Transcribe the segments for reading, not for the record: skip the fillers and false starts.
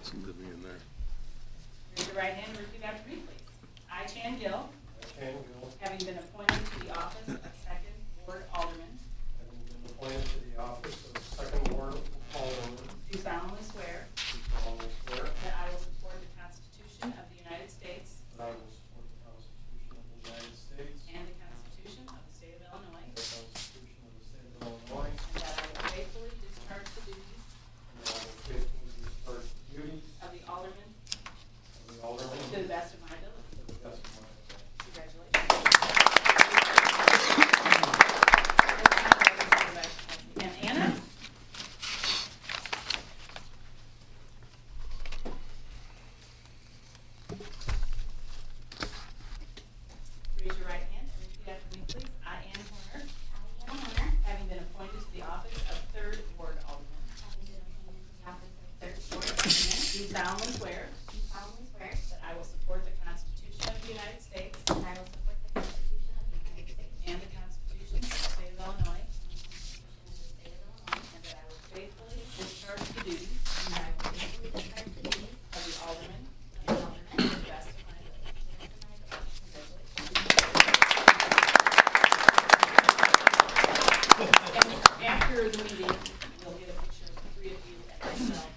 What's living in there? Raise your right hand and repeat after me, please. I, Chan Gill, having been appointed to the office of Second Ward Alderman, do solemnly swear that I will support the Constitution of the United States and the Constitution of the State of Illinois, and that I will faithfully discharge the duties of the Alderman to the best of my ability. Congratulations. And Anna? Raise your right hand and repeat after me, please. I, Ann Horner, having been appointed to the office of Third Ward Alderman, do solemnly swear that I will support the Constitution of the United States and the Constitution of the State of Illinois, and that I will faithfully discharge the duties of the Alderman to the best of my ability. And after the meeting, we'll get a picture of the three of you and myself.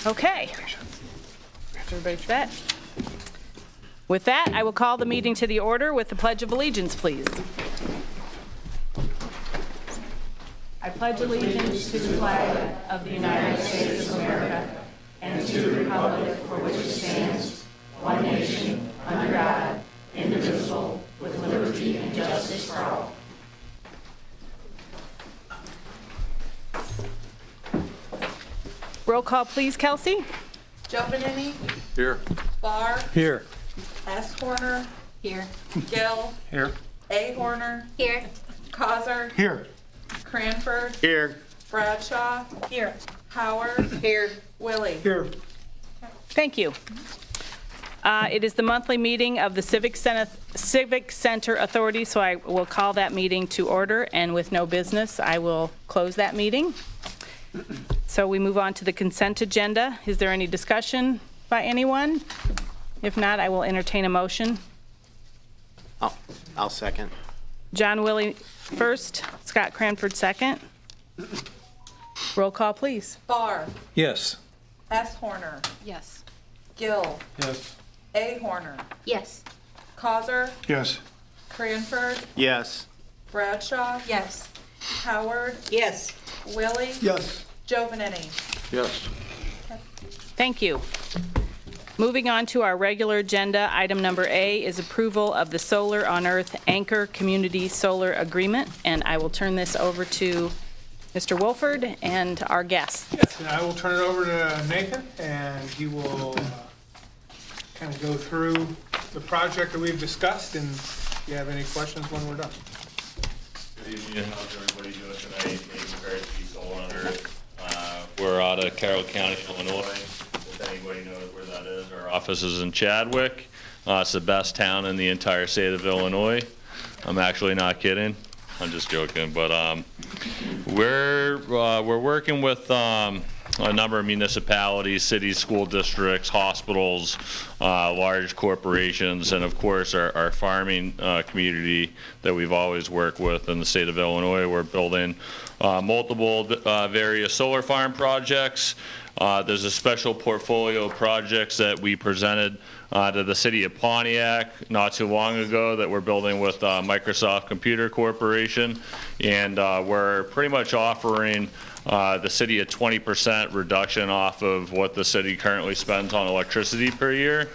Okay. Everybody's set? With that, I will call the meeting to the order with the Pledge of Allegiance, please. I pledge allegiance to the flag of the United States of America and to the republic for which it stands, one nation, under God, indivisible, with liberty and justice for all. Roll call, please, Kelsey. Giovanini, Here. Barr, Here. S. Horner, Here. Gill, Here. A. Horner, Here. Causer, Here. Cranford, Here. Bradshaw, Here. Howard, Here. Willie. Here. Thank you. It is the monthly meeting of the Civic Center Authority, so I will call that meeting to order, and with no business, I will close that meeting. So we move on to the consent agenda. Is there any discussion by anyone? If not, I will entertain a motion. I'll second. John Willie first, Scott Cranford second. Roll call, please. Barr, Yes. S. Horner, Yes. Gill, Yes. A. Horner, Yes. Causer, Yes. Cranford, Yes. Bradshaw, Yes. Howard, Yes. Willie, Yes. Giovanini. Yes. Thank you. Moving on to our regular agenda, item number A is approval of the Solar on Earth Anchor Community Solar Agreement, and I will turn this over to Mr. Wolford and our guests. Yes, and I will turn it over to Nathan, and he will kind of go through the project that we've discussed, and if you have any questions when we're done. Good evening, how's everybody doing tonight? Nathan Parity, Solar on Earth. We're out of Carroll County, Illinois. If anybody knows where that is, our office is in Chadwick. It's the best town in the entire state of Illinois. I'm actually not kidding. I'm just joking, but we're working with a number of municipalities, cities, school districts, hospitals, large corporations, and of course our farming community that we've always worked with in the state of Illinois. We're building multiple various solar farm projects. There's a special portfolio of projects that we presented to the city of Pontiac not too long ago that we're building with Microsoft Computer Corporation, and we're pretty much offering the city a 20% reduction off of what the city currently spends on electricity per year.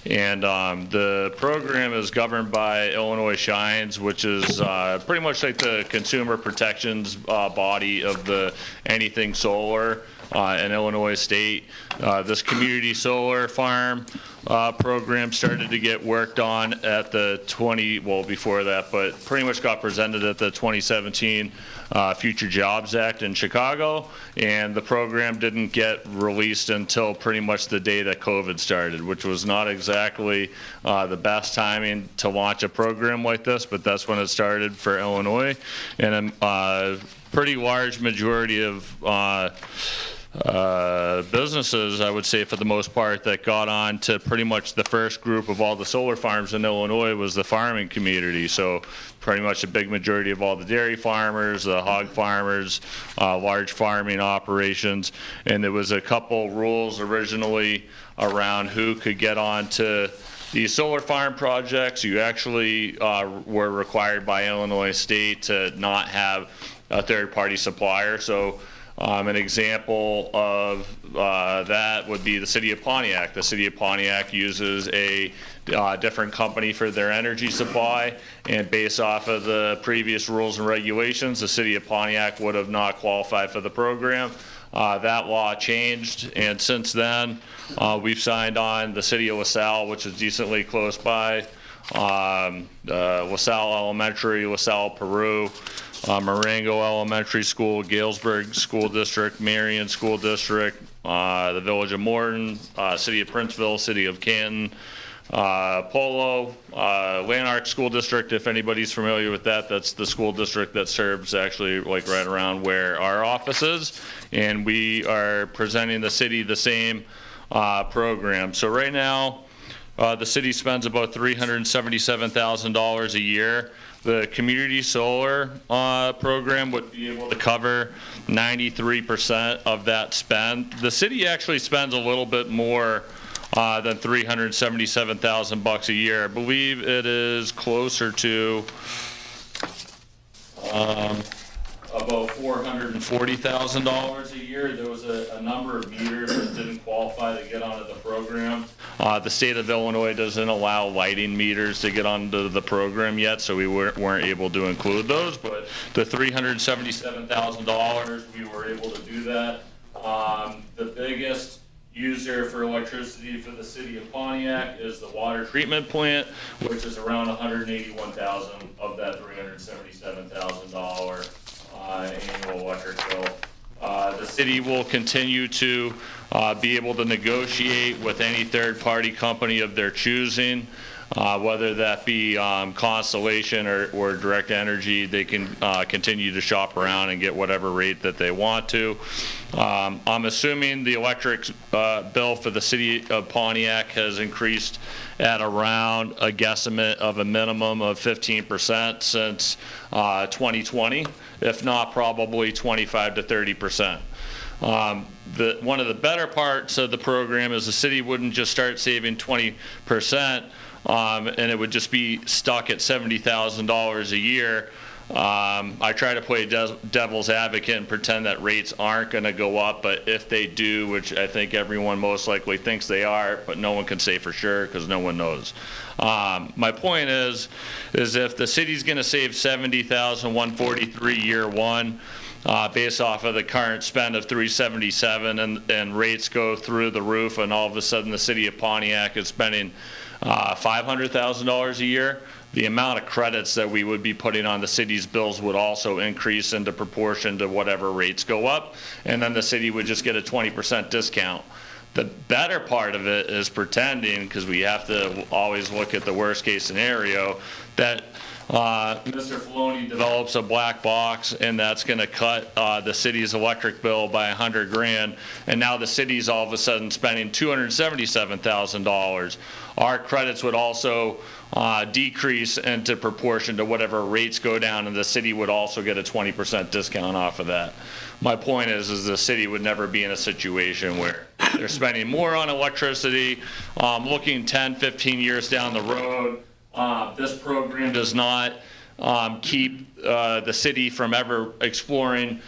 And the program is governed by Illinois Shines, which is pretty much like the consumer protections body of the anything solar. in Illinois State. This community solar farm program started to get worked on at the before that, but pretty much got presented at the 2017 Future Jobs Act in Chicago, and the program didn't get released until pretty much the day that COVID started, which was not exactly the best timing to launch a program like this, but that's when it started for Illinois. And a pretty large majority of businesses, I would say for the most part, that got on to pretty much the first group of all the solar farms in Illinois was the farming community. So pretty much a big majority of all the dairy farmers, the hog farmers, large farming operations. And there was a couple rules originally around who could get on to these solar farm projects. You actually were required by Illinois State to not have a third-party supplier. So an example of that would be the city of Pontiac. The city of Pontiac uses a different company for their energy supply, and based off of the previous rules and regulations, the city of Pontiac would have not qualified for the program. That law changed, and since then, we've signed on the city of LaSalle, which is decently close by, LaSalle Elementary, LaSalle, Peru, Marengo Elementary School, Galesburg School District, Marion School District, the Village of Morton, City of Princeville, City of Canton, Polo, Lanark School District, if anybody's familiar with that, that's the school district that serves actually like right around where our office is, and we are presenting the city the same program. So right now, the city spends about $377,000 a year. The community solar program would be able to cover 93% of that spend. The city actually spends a little bit more than $377,000 a year. I believe it is closer to about $440,000 a year. There was a number of meters that didn't qualify to get onto the program. The state of Illinois doesn't allow lighting meters to get onto the program yet, so we weren't able to include those. But the $377,000, we were able to do that. The biggest user for electricity for the city of Pontiac is the water treatment plant, which is around $181,000 of that $377,000 annual electric bill. The city will continue to be able to negotiate with any third-party company of their choosing, whether that be Constellation or Direct Energy. They can continue to shop around and get whatever rate that they want to. I'm assuming the electric bill for the city of Pontiac has increased at around a guesstimate of a minimum of 15% since 2020, if not probably 25 to 30%. One of the better parts of the program is the city wouldn't just start saving 20%, and it would just be stuck at $70,000 a year. I try to play devil's advocate and pretend that rates aren't going to go up, but if they do, which I think everyone most likely thinks they are, but no one can say for sure because no one knows. My point is if the city's going to save $70,143 year one, based off of the current spend of $377 and rates go through the roof, and all of a sudden the city of Pontiac is spending $500,000 a year, the amount of credits that we would be putting on the city's bills would also increase into proportion to whatever rates go up, and then the city would just get a 20% discount. The better part of it is pretending, because we have to always look at the worst case scenario, that Mr. Filoni develops a black box, and that's going to cut the city's electric bill by $100,000, and now the city's all of a sudden spending $277,000. Our credits would also decrease into proportion to whatever rates go down, and the city would also get a 20% discount off of that. My point is the city would never be in a situation where they're spending more on electricity. Looking 10, 15 years down the road, this program does not keep the city from ever exploring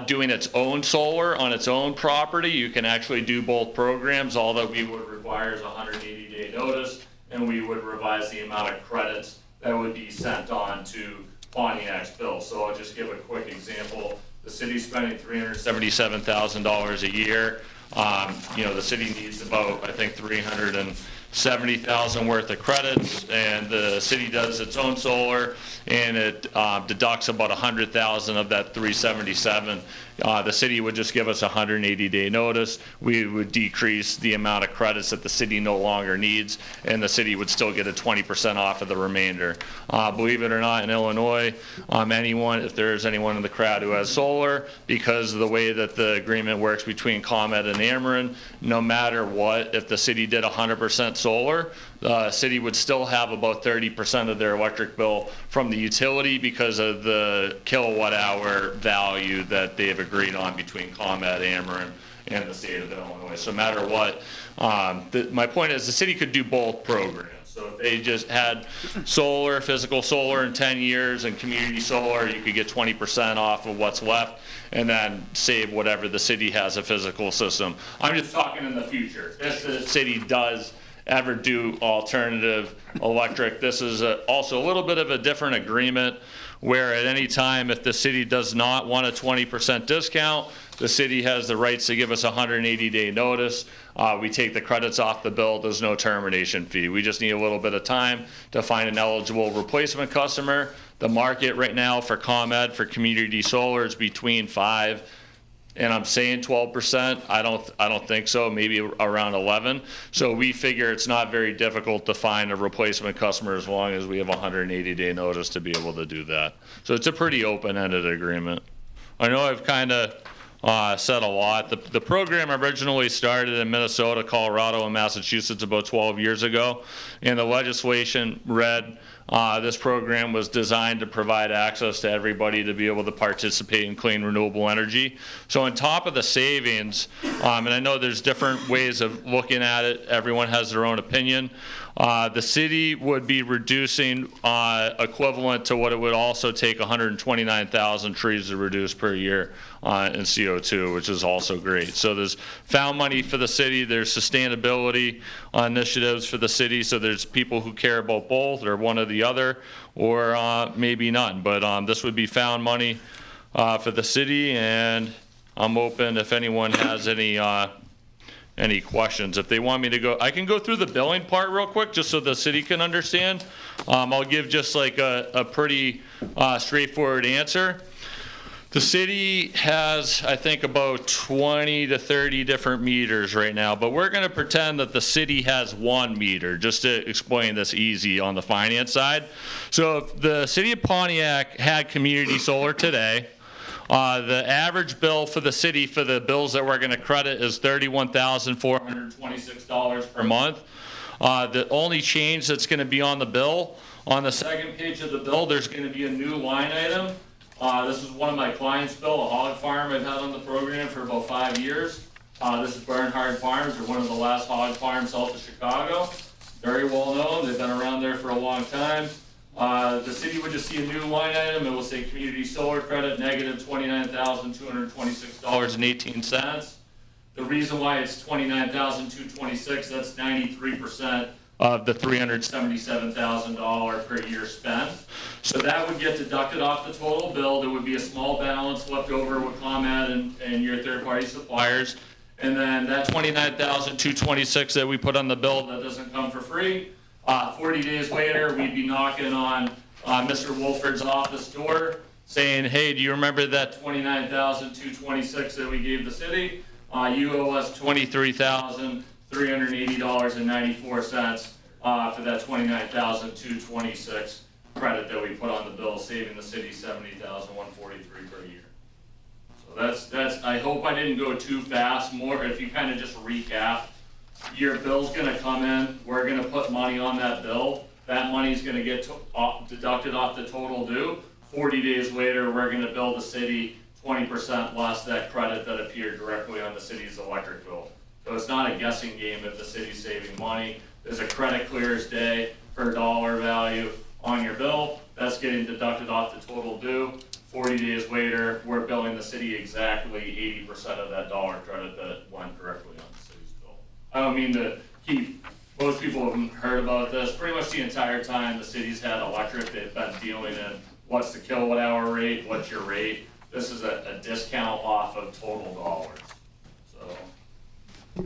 doing its own solar on its own property. You can actually do both programs. All that we would require is a 180-day notice, and we would revise the amount of credits that would be sent on to Pontiac's bill. So I'll just give a quick example. The city's spending $377,000 a year. The city needs about, I think, 370,000 worth of credits, and the city does its own solar, and it deducts about 100,000 of that 377. The city would just give us a 180-day notice. We would decrease the amount of credits that the city no longer needs, and the city would still get a 20% off of the remainder. Believe it or not, in Illinois, if there's anyone in the crowd who has solar, because of the way that the agreement works between ComEd and Ameren, no matter what, if the city did 100% solar, the city would still have about 30% of their electric bill from the utility because of the kilowatt hour value that they've agreed on between ComEd, Ameren, and the state of Illinois. So no matter what, my point is the city could do both programs. So if they just had solar, physical solar in 10 years and community solar, you could get 20% off of what's left and then save whatever the city has a physical system. I'm just talking in the future. If the city does ever do alternative electric, this is also a little bit of a different agreement where at any time if the city does not want a 20% discount, the city has the rights to give us a 180-day notice. We take the credits off the bill. There's no termination fee. We just need a little bit of time to find an eligible replacement customer. The market right now for ComEd for community solar is between 5 and I'm saying 12%. I don't think so. Maybe around 11. So we figure it's not very difficult to find a replacement customer as long as we have a 180-day notice to be able to do that. So it's a pretty open-ended agreement. I know I've kind of said a lot. The program originally started in Minnesota, Colorado, and Massachusetts about 12 years ago, and the legislation read this program was designed to provide access to everybody to be able to participate in clean renewable energy. So on top of the savings, and I know there's different ways of looking at it, everyone has their own opinion, the city would be reducing equivalent to what it would also take 129,000 trees to reduce per year in CO2, which is also great. So there's found money for the city, there's sustainability initiatives for the city, so there's people who care about both or one or the other, or maybe none. But this would be found money for the city, and I'm open if anyone has any questions. If they want me to go, I can go through the billing part real quick just so the city can understand. I'll give just like a pretty straightforward answer. The city has, I think, about 20 to 30 different meters right now, but we're going to pretend that the city has one meter, just to explain this easy on the finance side. So if the city of Pontiac had community solar today, the average bill for the city for the bills that we're going to credit is $31,426 per month. The only change that's going to be on the bill, on the second page of the bill, there's going to be a new line item. This is one of my clients' bill, a hog farm I've had on the program for about 5 years. This is Bernhard Farms. They're one of the last hog farms south of Chicago. Very well known. They've been around there for a long time. The city would just see a new line item. It will say community solar credit, negative $29,226.18. The reason why it's $29,226, that's 93% of the $377,000 per year spent. So that would get deducted off the total bill. There would be a small balance left over with ComEd and your third-party suppliers. And then that $29,226 that we put on the bill, that doesn't come for free. 40 days later, we'd be knocking on Mr. Wolford's office door saying, hey, do you remember that $29,226 that we gave the city? You owe us $23,380.94 for that $29,226 credit that we put on the bill, saving the city $70,143 per year. So that's. I hope I didn't go too fast. More if you kind of just recap. Your bill's going to come in. We're going to put money on that bill. That money's going to get deducted off the total due. 40 days later, we're going to bill the city 20% less that credit that appeared directly on the city's electric bill. So it's not a guessing game if the city's saving money. There's a credit clears day for dollar value on your bill. That's getting deducted off the total due. 40 days later, we're billing the city exactly 80% of that dollar credit that went directly on the city's bill. I don't mean to keep, most people haven't heard about this. Pretty much the entire time the city's had electric, they've been dealing in what's the kilowatt hour rate, what's your rate. This is a discount off of total dollars. So, are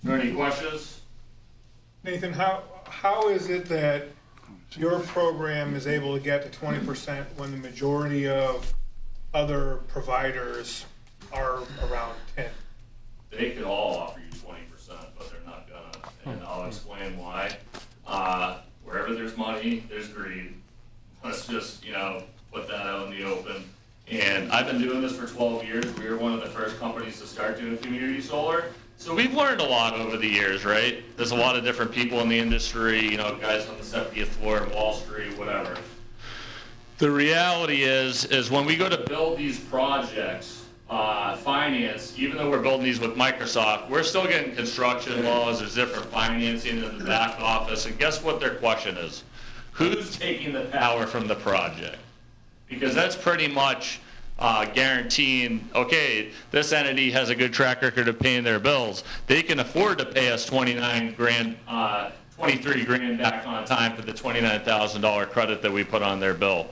there any questions? Nathan, how is it that your program is able to get to 20% when the majority of other providers are around 10? They could all offer you 20%, but they're not gonna, and I'll explain why. Wherever there's money, there's greed. Let's just, put that out in the open. And I've been doing this for 12 years. We were one of the first companies to start doing community solar. So we've learned a lot over the years, right? There's a lot of different people in the industry, guys on the 70th floor of Wall Street, whatever. The reality is when we go to build these projects, finance, even though we're building these with Microsoft, we're still getting construction loans, there's different financing in the back office, and guess what their question is? Who's taking the power from the project? Because that's pretty much guaranteeing, okay, this entity has a good track record of paying their bills. They can afford to pay us 23 grand back on time for the $29,000 credit that we put on their bill.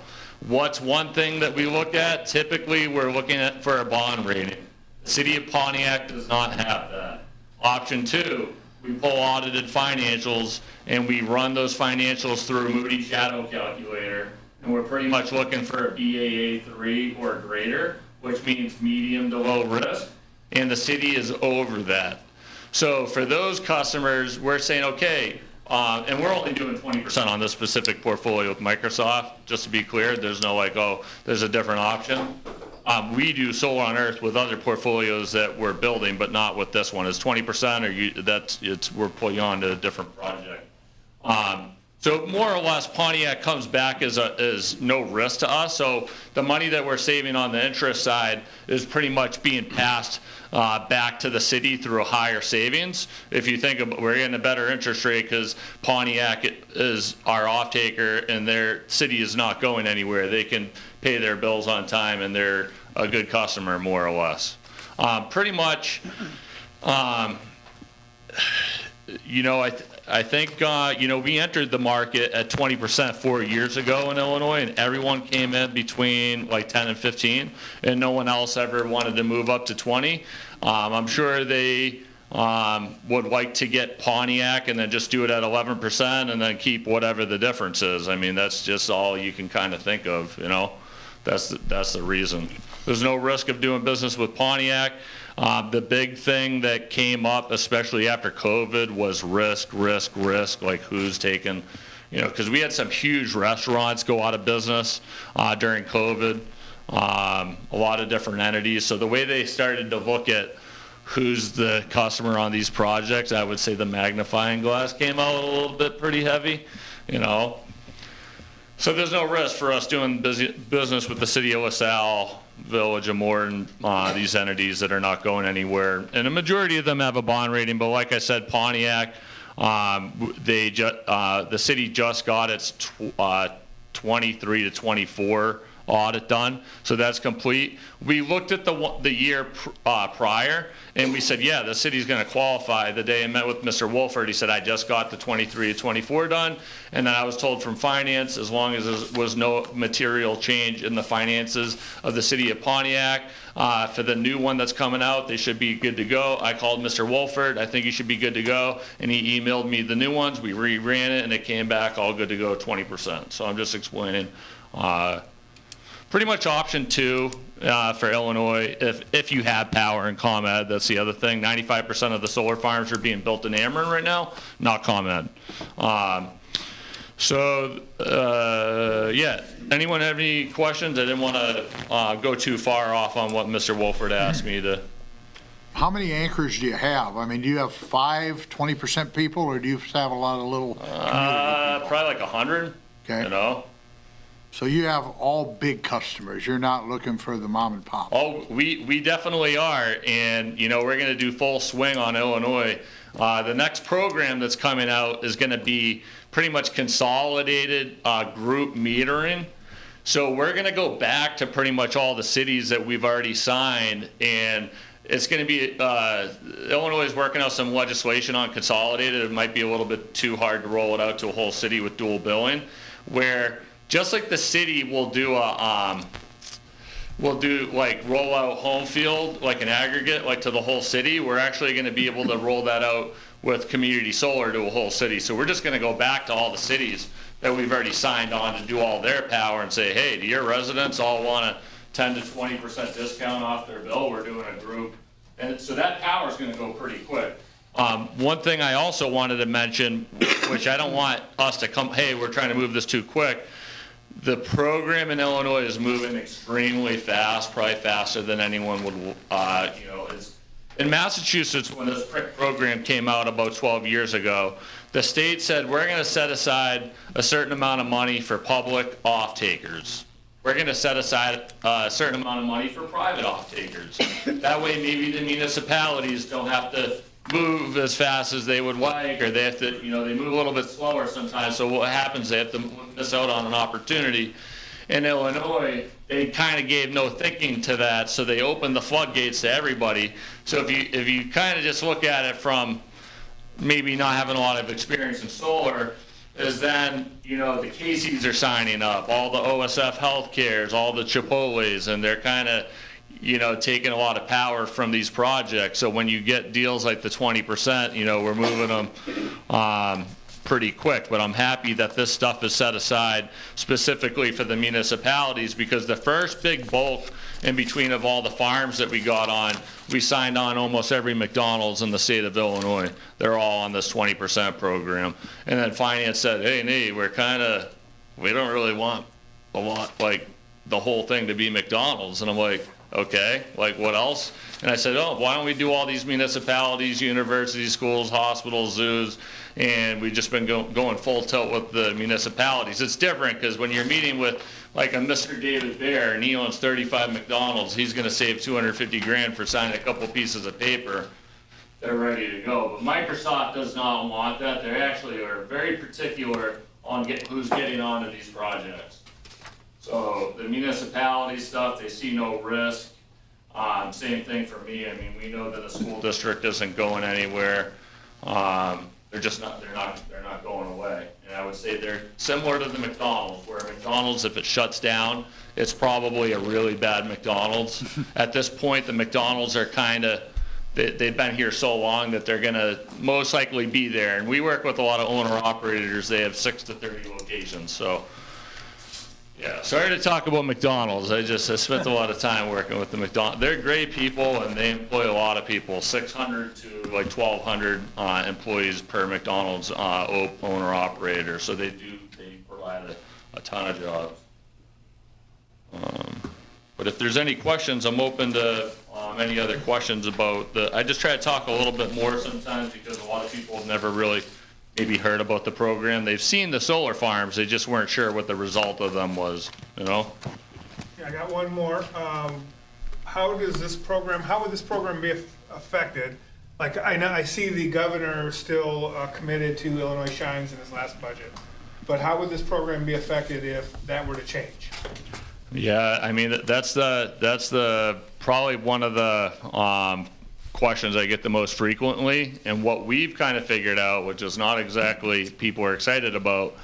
What's one thing that we look at? Typically, we're looking at for a bond rating. The city of Pontiac does not have that. Option two, we pull audited financials and we run those financials through a Moody Shadow calculator, and we're pretty much looking for a BAA3 or greater, which means medium to low risk, and the city is over that. So for those customers, we're saying, okay, and we're only doing 20% on this specific portfolio with Microsoft, just to be clear. There's no like, oh, there's a different option. We do Solar on Earth with other portfolios that we're building, but not with this one. It's 20%, or we're pulling on to a different project. So more or less, Pontiac comes back as no risk to us. So the money that we're saving on the interest side is pretty much being passed back to the city through a higher savings. If you think about, we're getting a better interest rate because Pontiac is our off-taker and their city is not going anywhere. They can pay their bills on time and they're a good customer, more or less. Pretty much, I think, we entered the market at 20% 4 years ago in Illinois, and everyone came in between like 10 and 15, and no one else ever wanted to move up to 20. I'm sure they would like to get Pontiac and then just do it at 11% and then keep whatever the difference is. I mean, that's just all you can kind of think of, That's the reason. There's no risk of doing business with Pontiac. The big thing that came up, especially after COVID, was risk, like who's taking, because we had some huge restaurants go out of business during COVID, a lot of different entities. So the way they started to look at who's the customer on these projects, I would say the magnifying glass came out a little bit pretty heavy, So there's no risk for us doing business with the city of LaSalle, Village of Morton, these entities that are not going anywhere. And the majority of them have a bond rating, but like I said, Pontiac, the city just got its 23 to 24 audit done, so that's complete. We looked at the year prior, and we said, yeah, the city's going to qualify. The day I met with Mr. Wolford, he said, I just got the 23 to 24 done, and then I was told from finance, as long as there was no material change in the finances of the city of Pontiac, for the new one that's coming out, they should be good to go. I called Mr. Wolford, I think he should be good to go, and he emailed me the new ones. We reran it, and it came back all good to go, 20%. So I'm just explaining. Pretty much option two for Illinois, if you have power in ComEd. That's the other thing. 95% of the solar farms are being built in Ameren right now, not ComEd. Yeah, anyone have any questions? I didn't want to go too far off on what Mr. Wolford asked me to. How many anchors do you have? I mean, do you have 20% people, or do you have a lot of little community people? Probably like 100, Okay. So you have all big customers. You're not looking for the mom and pop. Oh, we definitely are, and we're going to do full swing on Illinois. The next program that's coming out is going to be pretty much consolidated group metering. So we're going to go back to pretty much all the cities that we've already signed, and it's going to be Illinois is working out some legislation on consolidated. It might be a little bit too hard to roll it out to a whole city with dual billing, where just like the city will do we'll do like roll out home field, like an aggregate, like to the whole city. We're actually going to be able to roll that out with community solar to a whole city. So we're just going to go back to all the cities that we've already signed on to do all their power and say, hey, do your residents all want a 10 to 20% discount off their bill? We're doing a group. And so that power is going to go pretty quick. One thing I also wanted to mention, which I don't want us to come, hey, we're trying to move this too quick. The program in Illinois is moving extremely fast, probably faster than anyone would, in Massachusetts, when this program came out about 12 years ago, the state said, we're going to set aside a certain amount of money for public off-takers. We're going to set aside a certain amount of money for private off-takers. That way, maybe the municipalities don't have to move as fast as they would like, or they have to, they move a little bit slower sometimes. So what happens, they have to miss out on an opportunity. In Illinois, they kind of gave no thinking to that, so they opened the floodgates to everybody. So if you kind of just look at it from maybe not having a lot of experience in solar, is then, the Casey's are signing up, all the OSF Healthcares, all the Chipotles, and they're kind of, taking a lot of power from these projects. So when you get deals like the 20%, we're moving them pretty quick. But I'm happy that this stuff is set aside specifically for the municipalities, because the first big bulk in between of all the farms that we got on, we signed on almost every McDonald's in the state of Illinois. They're all on this 20% program. And then finance said, hey, nee, we don't really want a lot, like the whole thing to be McDonald's. And I'm like, okay, like what else? And I said, oh, why don't we do all these municipalities, universities, schools, hospitals, zoos, and we've just been going full tilt with the municipalities. It's different because when you're meeting with like a Mr. David Bear and he owns 35 McDonald's, he's going to save 250 grand for signing a couple pieces of paper. They're ready to go. But Microsoft does not want that. They actually are very particular on who's getting onto these projects. So the municipality stuff, they see no risk. Same thing for me. I mean, we know that a school district isn't going anywhere. They're not going away. And I would say they're similar to the McDonald's, where McDonald's, if it shuts down, it's probably a really bad McDonald's. At this point, the McDonald's are they've been here so long that they're gonna most likely be there. And we work with a lot of owner operators. They have 6 to 30 locations. So yeah, sorry to talk about McDonald's. I spent a lot of time working with the McDonald's. They're great people, and they employ a lot of people, 600 to like 1,200 employees per McDonald's owner operator. So they provide a ton of jobs. But if there's any questions, I'm open to any other questions about I just try to talk a little bit more sometimes, because a lot of people have never really maybe heard about the program. They've seen the solar farms, they just weren't sure what the result of them was, Yeah, I got one more. How would this program be affected? Like, I see the governor still committed to Illinois Shines in his last budget, but how would this program be affected if that were to change? Yeah, I mean, that's probably one of the questions I get the most frequently. And what we've kind of figured out, which is not exactly people are excited about,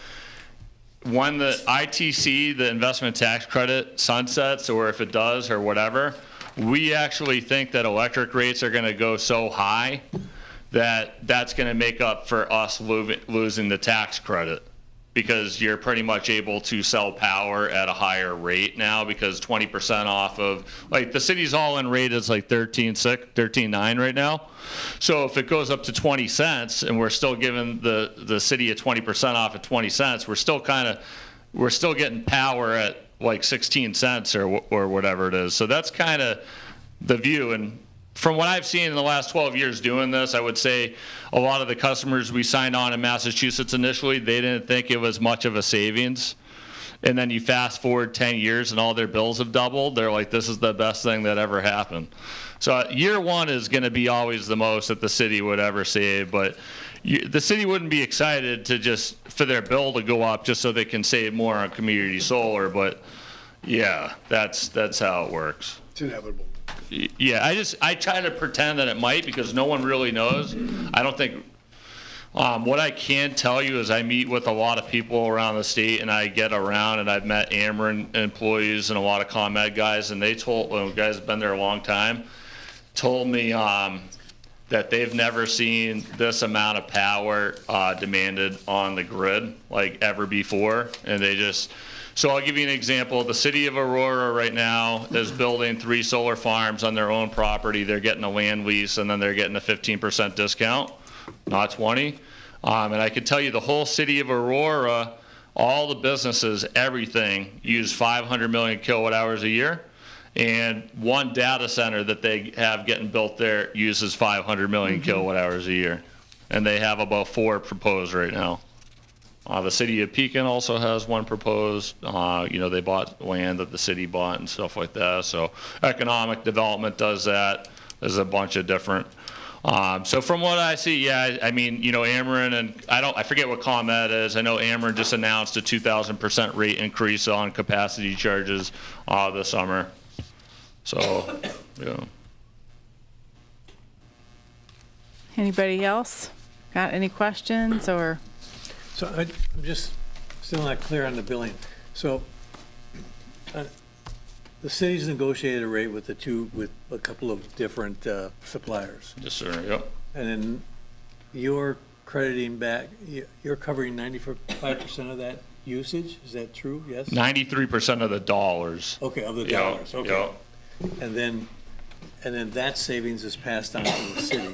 when the ITC, the investment tax credit, sunsets, or if it does or whatever, we actually think that electric rates are going to go so high that that's going to make up for us losing the tax credit, because you're pretty much able to sell power at a higher rate now, because 20% off of, like, the city's all-in rate is like 13.9 right now. So if it goes up to 20 cents and we're still giving the city a 20% off at 20 cents, we're still getting power at like 16 cents or whatever it is. So that's kind of the view. And from what I've seen in the last 12 years doing this, I would say a lot of the customers we signed on in Massachusetts initially, they didn't think it was much of a savings. And then you fast forward 10 years and all their bills have doubled. They're like, this is the best thing that ever happened. So year one is going to be always the most that the city would ever save. But the city wouldn't be excited to just for their bill to go up just so they can save more on community solar. But yeah, that's how it works. It's inevitable. Yeah, I try to pretend that it might, because no one really knows. I don't think, What I can tell you is I meet with a lot of people around the state, and I get around, and I've met Ameren employees and a lot of ComEd guys, and they told, well, guys have been there a long time, told me that they've never seen this amount of power demanded on the grid like ever before, and they just, so I'll give you an example. The city of Aurora right now is building 3 solar farms on their own property. They're getting a land lease, and then they're getting a 15% discount, not 20. And I can tell you the whole city of Aurora, all the businesses, everything, use 500 million kilowatt hours a year. And one data center that they have getting built there uses 500 million kilowatt hours a year. And they have about 4 proposed right now. The city of Pekin also has one proposed. You know, they bought land that the city bought and stuff like that. So economic development does that. There's a bunch of different. So from what I see, yeah, I mean, you know, Ameren and I forget what ComEd is. I know Ameren just announced a 2,000% rate increase on capacity charges this summer. So, yeah. Anybody else got any questions or? So I'm just still not clear on the billing. So the city's negotiated a rate with with a couple of different suppliers. Yes, sir, yep. And then you're crediting back, you're covering 95% of that usage? Is that true? Yes? 93% of the dollars. Okay, of the Yep, dollars, okay. yep. And then that savings is passed on to the city.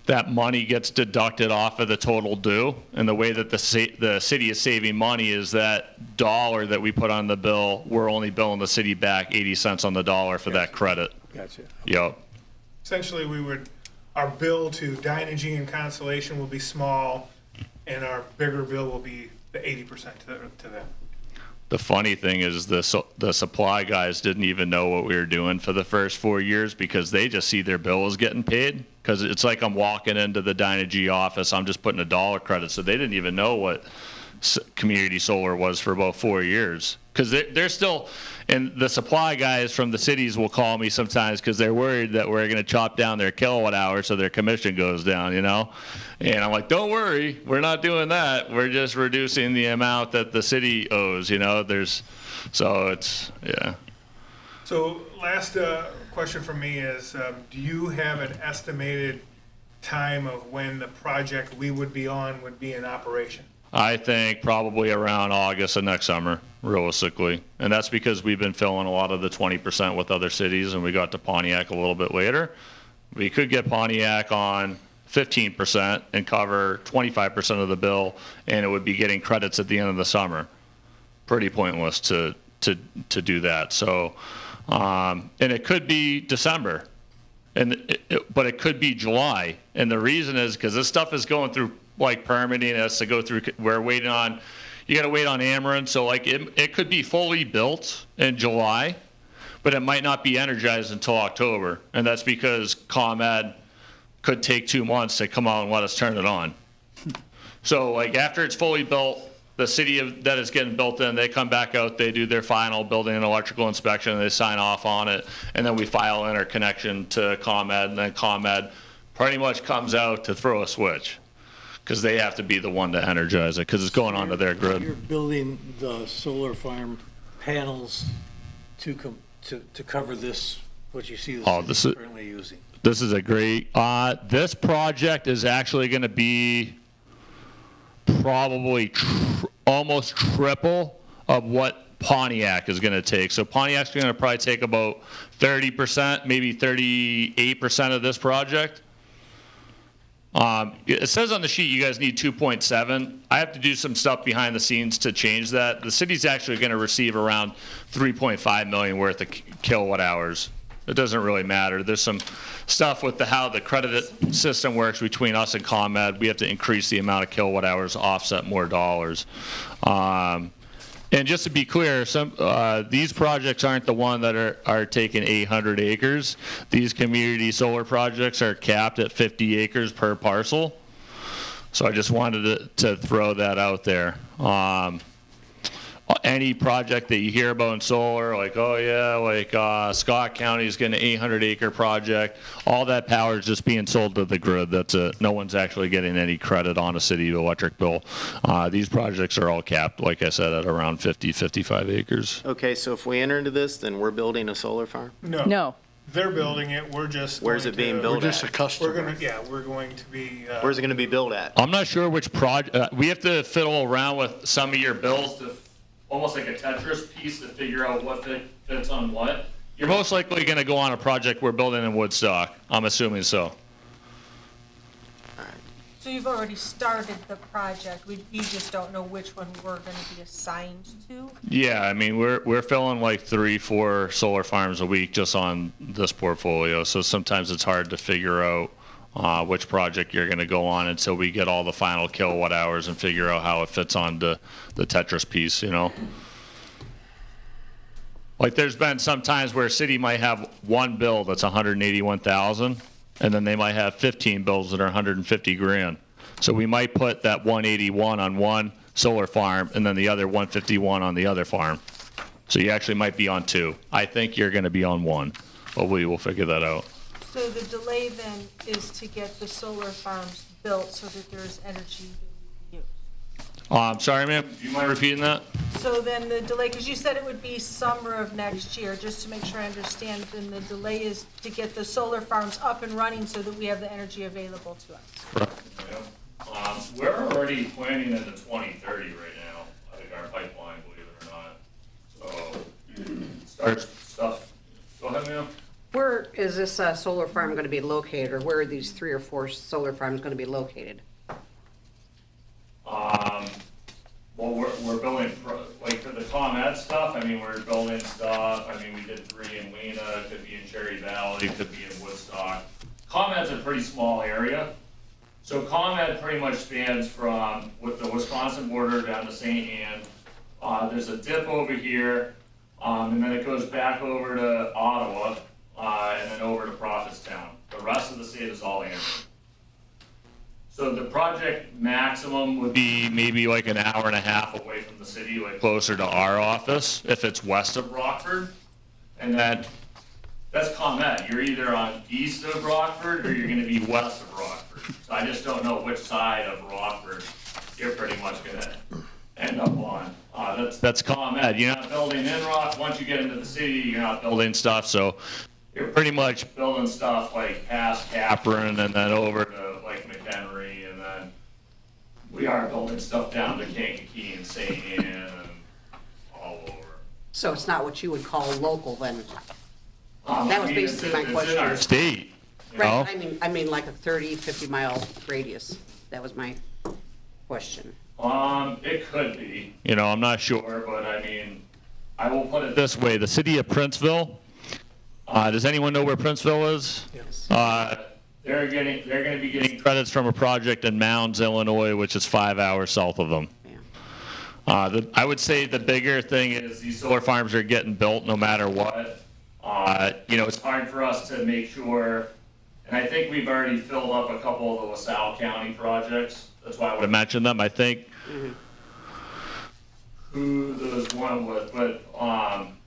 That money gets deducted off of the total due, and the way that the city is saving money is that dollar that we put on the bill, we're only billing the city back 80 cents on the dollar for that credit. Gotcha. Yep. Essentially, our bill to Dynegy and Constellation will be small, and our bigger bill will be the 80% to them. The funny thing is the supply guys didn't even know what we were doing for the first 4 years because they just see their bill is getting paid. Because it's like I'm walking into the Dynegy office, I'm just putting $1 credit. So they didn't even know what community solar was for about 4 years. Because they're still, and the supply guys from the cities will call me sometimes because they're worried that we're going to chop down their kilowatt hours so their commission goes down, you know? And I'm like, don't worry, we're not doing that. We're just reducing the amount that the city owes, you know? So it's, yeah. So last question from me is, do you have an estimated time of when the project we would be on would be in operation? I think probably around August of next summer, realistically. And that's because we've been filling a lot of the 20% with other cities, and we got to Pontiac a little bit later. We could get Pontiac on 15% and cover 25% of the bill, and it would be getting credits at the end of the summer. Pretty pointless to do that. So, and it could be December, but it could be July. And the reason is because this stuff is going through like permitting. It has to go through. We're waiting on. You got to wait on Ameren. So like it could be fully built in July, but it might not be energized until October, and that's because ComEd could take 2 months to come out and let us turn it on. So like after it's fully built, the city that is getting built in, they come back out, they do their final building and electrical inspection, and they sign off on it, and then we file interconnection to ComEd, and then ComEd pretty much comes out to throw a switch because they have to be the one to energize it because it's going onto their grid. You're building the solar farm panels to cover this, what you see the city currently using. This is a great, this project is actually going to be probably almost triple of what Pontiac is going to take. So Pontiac's going to probably take about 30%, maybe 38% of this project. It says on the sheet you guys need 2.7. I have to do some stuff behind the scenes to change that. The city's actually going to receive around 3.5 million worth of kilowatt hours. It doesn't really matter. There's some stuff with how the credit system works between us and ComEd. We have to increase the amount of kilowatt hours to offset more dollars. And just to be clear, these projects aren't the one that are taking 800 acres. These community solar projects are capped at 50 acres per parcel. So I just wanted to throw that out there. any project that you hear about in solar, like, oh yeah, like Scott County's getting an 800-acre project, all that power is just being sold to the grid. That's it. No one's actually getting any credit on a city electric bill. These projects are all capped, like I said, at around 50, 55 acres. Okay, so if we enter into this, then we're building a solar farm? No. They're building it, we're just. Where's going it being to- built We're just a at? We're customer. gonna, yeah, we're going to be, Where's it gonna be built at? I'm not sure which project, we have to fiddle around with some of your bills to, almost like a Tetris piece to figure out what fits on what. You're most likely gonna go on a project we're building in Woodstock, I'm assuming so. So you've already started the project, you just don't know which one we're gonna be assigned to? Yeah, I mean, we're filling like 3-4 solar farms a week just on this portfolio, so sometimes it's hard to figure out which project you're gonna go on until we get all the final kilowatt hours and figure out how it fits onto the Tetris piece, you know? Like, there's been some times where a city might have one bill that's 181,000, and then they might have 15 bills that are 150 grand. So we might put that 181 on one solar farm and then the other 151 on the other farm. So you actually might be on two. I think you're gonna be on one, but we will figure that out. So the delay then is to get the solar farms built so that there's energy to use. I'm sorry, ma'am, do you mind repeating that? So then the delay, because you said it would be summer of next year, just to make sure I understand, then the delay is to get the solar farms up and running so that we have the energy available to us. We're already planning into 2030 right now, like our pipeline, believe it or not. So, start stuff, go ahead, ma'am. Where is this solar farm going to be located, or where are these 3 or 4 solar farms going to be located? Well, we're building, like for the ComEd stuff, I mean, we're building stuff, I mean, we did 3 in Lena, could be in Cherry Valley, could be in Woodstock. ComEd's a pretty small area. So ComEd pretty much spans from with the Wisconsin border down to St. Anne. There's a dip over here, and then it goes back over to Ottawa, and then over to Prophetstown. The rest of the state is all Amherst. So the project maximum would be maybe like an hour and a half away from the city, like closer to our office, if it's west of Rockford. And that's ComEd. You're either on east of Rockford or you're gonna be west of Rockford. So I just don't know which side of Rockford you're pretty much gonna end up on. That's ComEd. You're not building in Rock. Once you get into the city, you're not building stuff. So you're pretty much building stuff like past Capron and then over to like McHenry, and then we are building stuff down to Kankakee and St. Anne and all over. So it's not what you would call local then? I That was mean, basically my It's in question. our state, you know? Right, I mean like a 30, 50-mile radius. That was my question. It could be, you know, I'm not sure, but I mean, I will put it this way, the city of Princeville, does anyone know where Princeville is? Yes. They're gonna be getting credits from a project in Mounds, Illinois, which is 5 hours south of them. Yeah. I would say the bigger thing is these solar farms are getting built no matter what. You know, it's hard for us to make sure, and I think we've already filled up a couple of the LaSalle County projects. That's why I would have mentioned them. I think who there's one with, but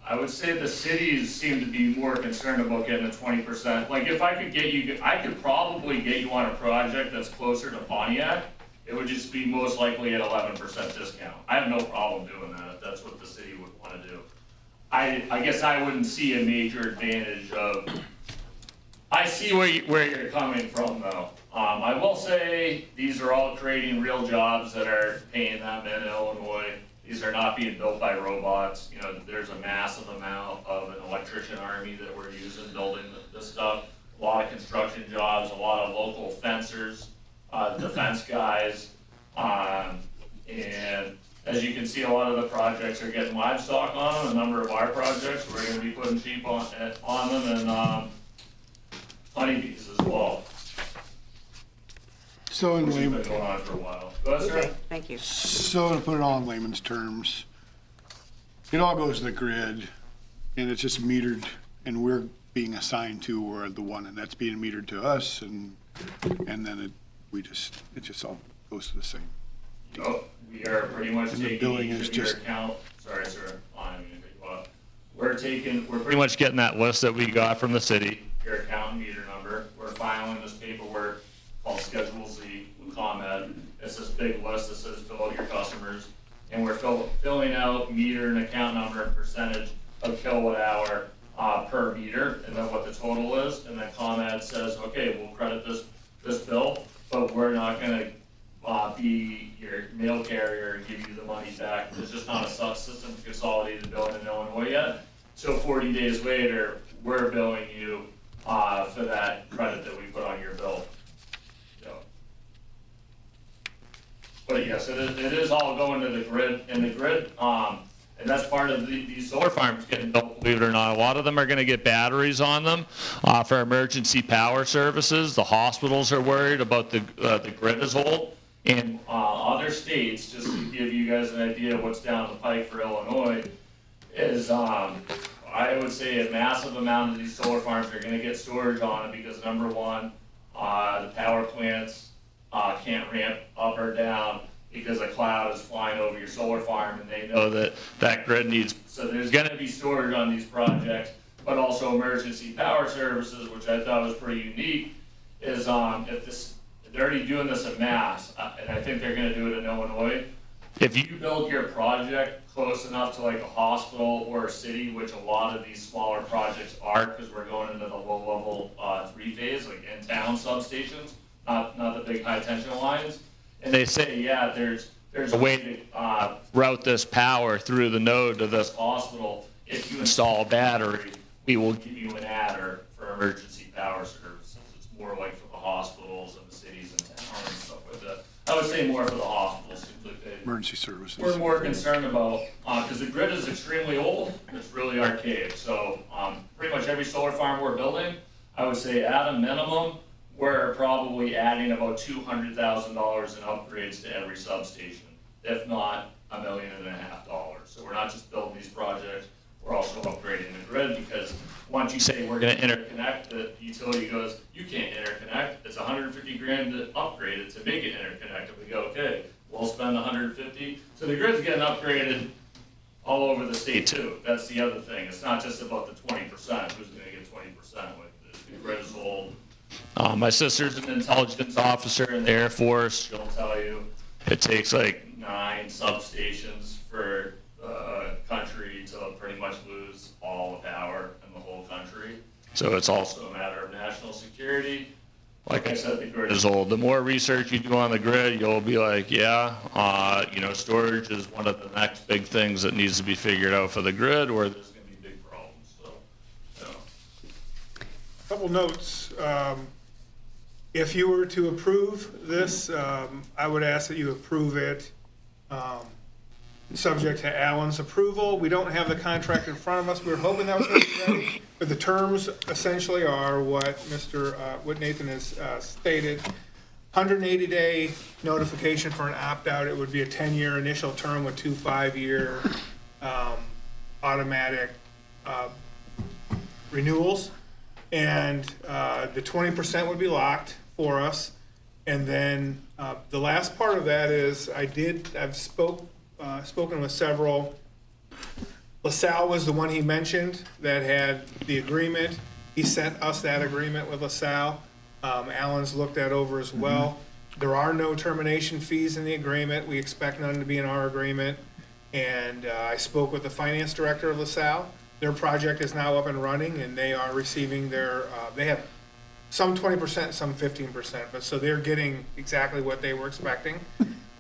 I would say the cities seem to be more concerned about getting a 20%. Like if I could get you, I could probably get you on a project that's closer to Pontiac. It would just be most likely at 11% discount. I have no problem doing that if that's what the city would want to do. I guess I wouldn't see a major advantage of. I see where you're coming from though. I will say these are all creating real jobs that are paying them in Illinois. These are not being built by robots. You know, there's a massive amount of an electrician army that we're using building this stuff. A lot of construction jobs, a lot of local fencers, defense guys, and as you can see, a lot of the projects are getting livestock on them. A number of our projects, we're going to be putting sheep on them and honeybees as well. So in Which has been layman, going on for a while. Go ahead, sir. Okay, thank you. so to put it all in layman's terms, it all goes to the grid and it's just metered and we're being assigned to, we're the one, and that's being metered to us and then it just all goes to the same. Nope, we are pretty much And the taking billing each is of your just- account sorry, sir, I didn't mean to cut you off. We're pretty much getting that list that we got from the city, your account and meter number. We're filing this paperwork called Schedule Z with ComEd. It's this big list that says fill out your customers. And we're filling out meter and account number and percentage of kilowatt hour per meter, and then what the total is. And then ComEd says, okay, we'll credit this bill, but we're not gonna be your mail carrier and give you the money back. There's just not a system consolidated billing in Illinois yet. So 40 days later, we're billing you for that credit that we put on your bill. So. But yes, it is all going to the grid, and the grid, and that's part of these solar farms getting built, believe it or not. A lot of them are gonna get batteries on them for emergency power services. The hospitals are worried about the grid is old. And other states, just to give you guys an idea of what's down the pike for Illinois, is I would say a massive amount of these solar farms are gonna get storage on it because number one, the power plants can't ramp up or down because a cloud is flying over your solar farm and they know that grid needs, so there's gonna be storage on these projects, but also emergency power services, which I thought was pretty unique, is if they're already doing this en masse, and I think they're gonna do it in Illinois. If you build your project close enough to like a hospital or a city, which a lot of these smaller projects are, because we're going into the low-level 3-phase, like in-town substations, not the big high-tension lines, and they say, yeah, there's a way to route this power through the node to this hospital. If you install a battery, we will give you an adder for emergency power services. It's more like for the hospitals and the cities and towns and stuff like that. I would say more for the hospitals. Emergency services. We're more concerned about, because the grid is extremely old, it's really archaic. So pretty much every solar farm we're building, I would say at a minimum, we're probably adding about $200,000 in upgrades to every substation, if not $1.5 million. So we're not just building these projects, we're also upgrading the grid, because once you say we're gonna interconnect, the utility goes, you can't interconnect, it's $150 grand to upgrade it to make it interconnect. And we go, okay, we'll spend $150. So the grid's getting upgraded all over the state too. That's the other thing. It's not just about the 20%, who's gonna get 20%, like the grid is old. My sister's an intelligence officer in the Air Force. She'll tell you it takes like 9 substations for the country to pretty much lose all the power in the whole country. So it's also a matter of national security. Like I said, the grid is old. The more research you do on the grid, you'll be like, yeah, storage is one of the next big things that needs to be figured out for the grid, or there's going to be big problems. So, Couple notes. If you were to approve this, I would ask that you approve it subject to Alan's approval. We don't have the contract in front of us. We were hoping that was going to be ready, but the terms essentially are what what Nathan has stated. 180-day notification for an opt-out. It would be a 10-year initial term with 2 5-year automatic renewals. And the 20% would be locked for us. And then the last part of that is I've spoken with several. LaSalle was the one he mentioned that had the agreement. He sent us that agreement with LaSalle. Alan's looked that over as well. There are no termination fees in the agreement. We expect none to be in our agreement. And I spoke with the finance director of LaSalle. Their project is now up and running, and they are receiving their, they have some 20%, some 15%, but so they're getting exactly what they were expecting.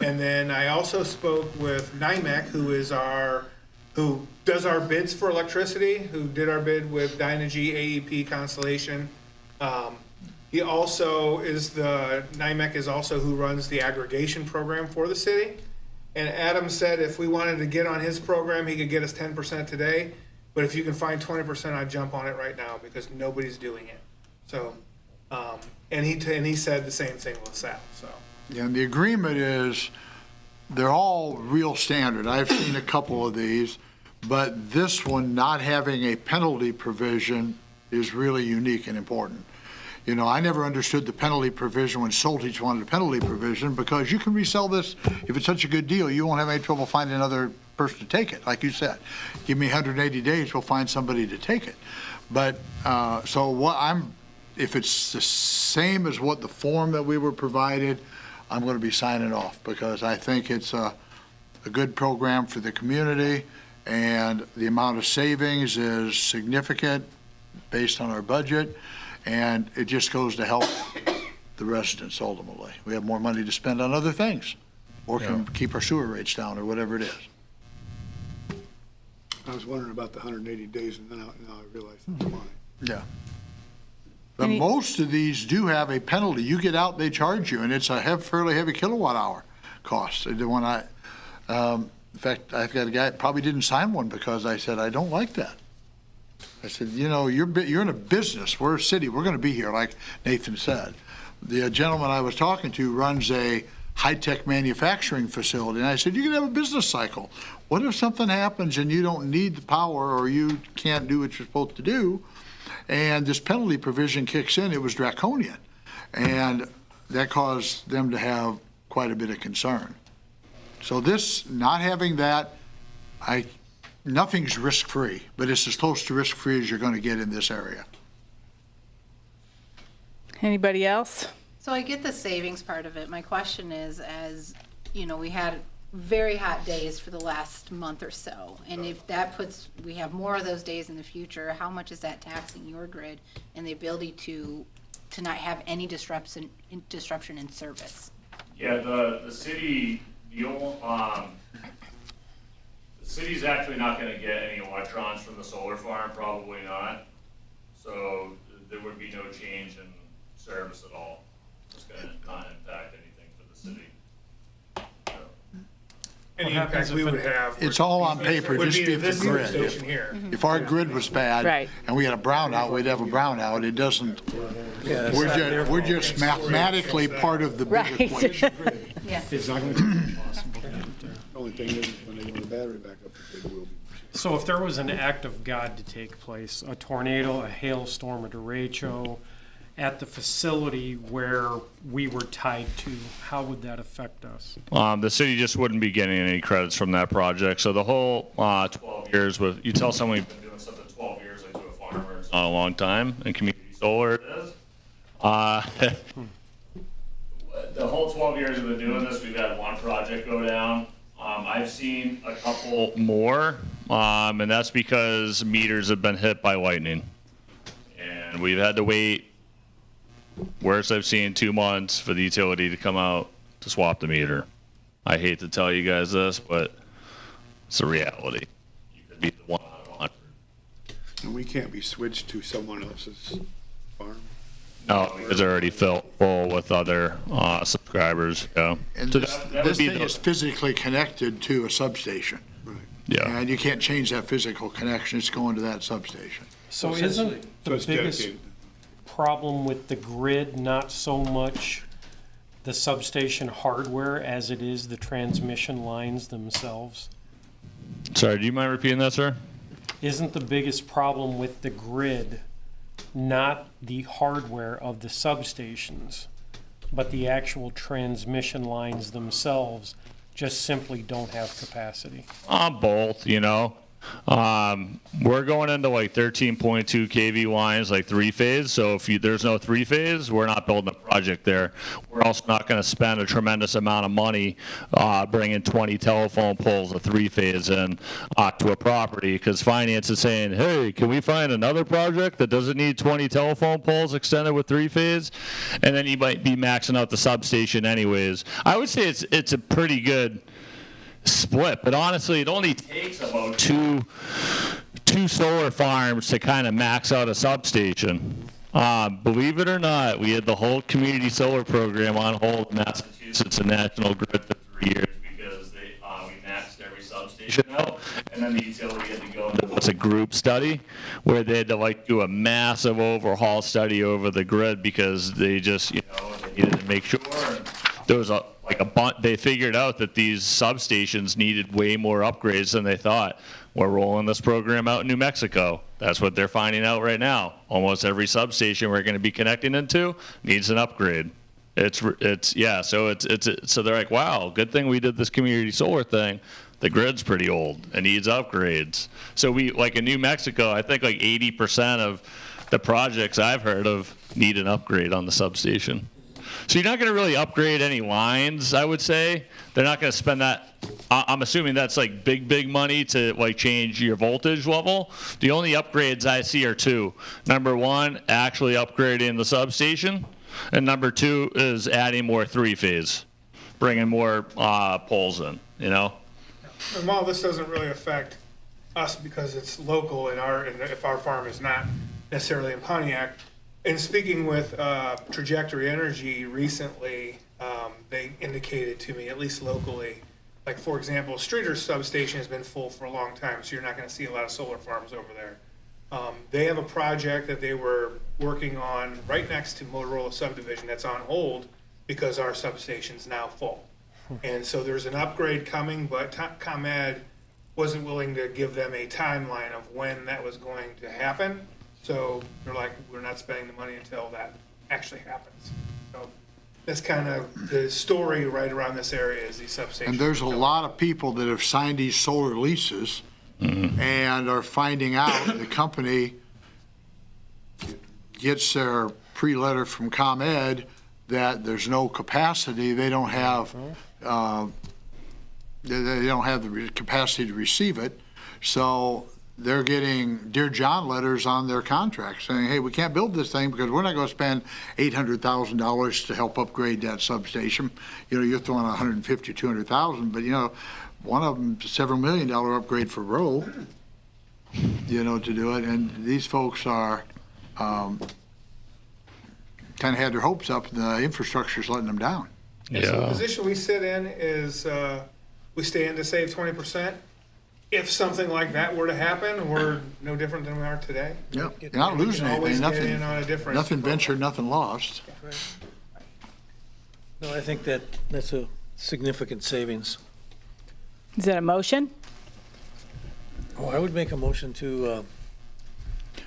And then I also spoke with NYMEC, who does our bids for electricity, who did our bid with Dynegy, AEP, Constellation. He also NYMEC is also who runs the aggregation program for the city. And Adam said if we wanted to get on his program, he could get us 10% today. But if you can find 20%, I'd jump on it right now because nobody's doing it. So, and he said the same thing with LaSalle. So. Yeah, and the agreement is they're all real standard. I've seen a couple of these, but this one not having a penalty provision is really unique and important. You know, I never understood the penalty provision when Soltage wanted a penalty provision because you can resell this if it's such a good deal. You won't have any trouble finding another person to take it, like you said. Give me 180 days, we'll find somebody to take it. But, so if it's the same as what the form that we were provided, I'm going to be signing off, because I think it's a good program for the community, and the amount of savings is significant based on our budget, and it just goes to help the residents ultimately. We have more money to spend on other things, or can keep our sewer rates down, or whatever it is. I was wondering about the 180 days, and now I realize that's why. Yeah. But most of these do have a penalty. You get out, they charge you, and it's a fairly heavy kilowatt hour cost. When in fact, I've got a guy that probably didn't sign one because I said, I don't like that. I said, you're in a business. We're a city. We're going to be here, like Nathan said. The gentleman I was talking to runs a high-tech manufacturing facility, and I said, you can have a business cycle. What if something happens and you don't need the power, or you can't do what you're supposed to do, and this penalty provision kicks in? It was draconian, and that caused them to have quite a bit of concern. So this, not having that, nothing's risk-free, but it's as close to risk-free as you're going to get in this area. Anybody else? So I get the savings part of it. My question is, as you know, we had very hot days for the last month or so, and if we have more of those days in the future, how much is that taxing your grid and the ability to not have any disruption in service? Yeah, the city, the city's actually not gonna get any electrons from the solar farm, probably not. So there would be no change in service at all. It's gonna not impact anything for the city. Any impact we would have. It's all on paper, would just be be if this the grid. substation here. If our grid was bad, Right. and we had a brownout, we'd have a brownout. It doesn't, we're just mathematically part of the big Right. equation. Yeah. It's not going to be possible. The only thing is, when they want the battery back up, it will be. So if there was an act of God to take place, a tornado, a hailstorm, a derecho, at the facility where we were tied to, how would that affect us? The city just wouldn't be getting any credits from that project. So the whole 12 years, you tell someone you've been doing something 12 years, like to a farmer, it's not a long time. In community solar, it is. The whole 12 years we've been doing this, we've had one project go down. I've seen a couple more, and that's because meters have been hit by lightning. And we've had to wait, worst I've seen, 2 months for the utility to come out to swap the meter. I hate to tell you guys this, but it's a reality. You could be the 1 out of 100. And we can't be switched to someone else's farm. No, because they're already full with other subscribers. Yeah. And So this that would be thing is physically connected to a substation. Yeah. And you can't change that physical connection. It's going to that substation. So isn't So the it's biggest dedicated. problem with the grid not so much the substation hardware as it is the transmission lines themselves? Sorry, do you mind repeating that, sir? Isn't the biggest problem with the grid not the hardware of the substations, but the actual transmission lines themselves just simply don't have capacity? Both, you know. We're going into like 13.2 kV lines, like 3-phase. So if there's no 3-phase, we're not building a project there. We're also not going to spend a tremendous amount of money bringing 20 telephone poles of 3-phase in to a property, because finance is saying, hey, can we find another project that doesn't need 20 telephone poles extended with 3-phase? And then you might be maxing out the substation anyways. I would say it's a pretty good split, but honestly, it only takes about two solar farms to kind of max out a substation. Believe it or not, we had the whole community solar program on hold in Massachusetts and National Grid for 3 years because we maxed every substation out, and then the utility had to go into what's a group study where they had to do a massive overhaul study over the grid because they just, they needed to make sure. And there was they figured out that these substations needed way more upgrades than they thought. We're rolling this program out in New Mexico. That's what they're finding out right now. Almost every substation we're going to be connecting into needs an upgrade. So they're like, wow, good thing we did this community solar thing. the grid's pretty old. It needs upgrades. So we, like in New Mexico, I think like 80% of the projects I've heard of need an upgrade on the substation. So you're not going to really upgrade any lines, I would say. They're not going to spend that. I'm assuming that's like big money to like change your voltage level. The only upgrades I see are two. Number one, actually upgrading the substation. And number two is adding more three-phase, bringing more poles in, you know? And while this doesn't really affect us because it's local and if our farm is not necessarily in Pontiac, in speaking with Trajectory Energy recently, they indicated to me, at least locally, like for example, Streeter's substation has been full for a long time, so you're not going to see a lot of solar farms over there. They have a project that they were working on right next to Motorola subdivision that's on hold because our substation's now full. And so there's an upgrade coming, but ComEd wasn't willing to give them a timeline of when that was going to happen. So they're like, we're not spending the money until that actually happens. So that's kind of the story right around this area is these substations. And there's a lot of people that have signed these solar leases and are finding out the company gets their pre-letter from ComEd that there's no capacity. They don't have they don't have the capacity to receive it. So they're getting Dear John letters on their contract saying, hey, we can't build this thing because we're not going to spend $800,000 to help upgrade that substation. You know, you're throwing $150,000, $200,000, but you know, one of them, several $1 million upgrade for row, you know, to do it. And these folks are kind of had their hopes up, and the infrastructure's letting them down. Yeah. So the position we sit in is we stand to save 20%. If something like that were to happen, we're no different than we are today. Yeah, you're not losing anything. Nothing ventured, nothing lost. Right. No, I think that's a significant savings. Is that a motion? Oh, I would make a motion to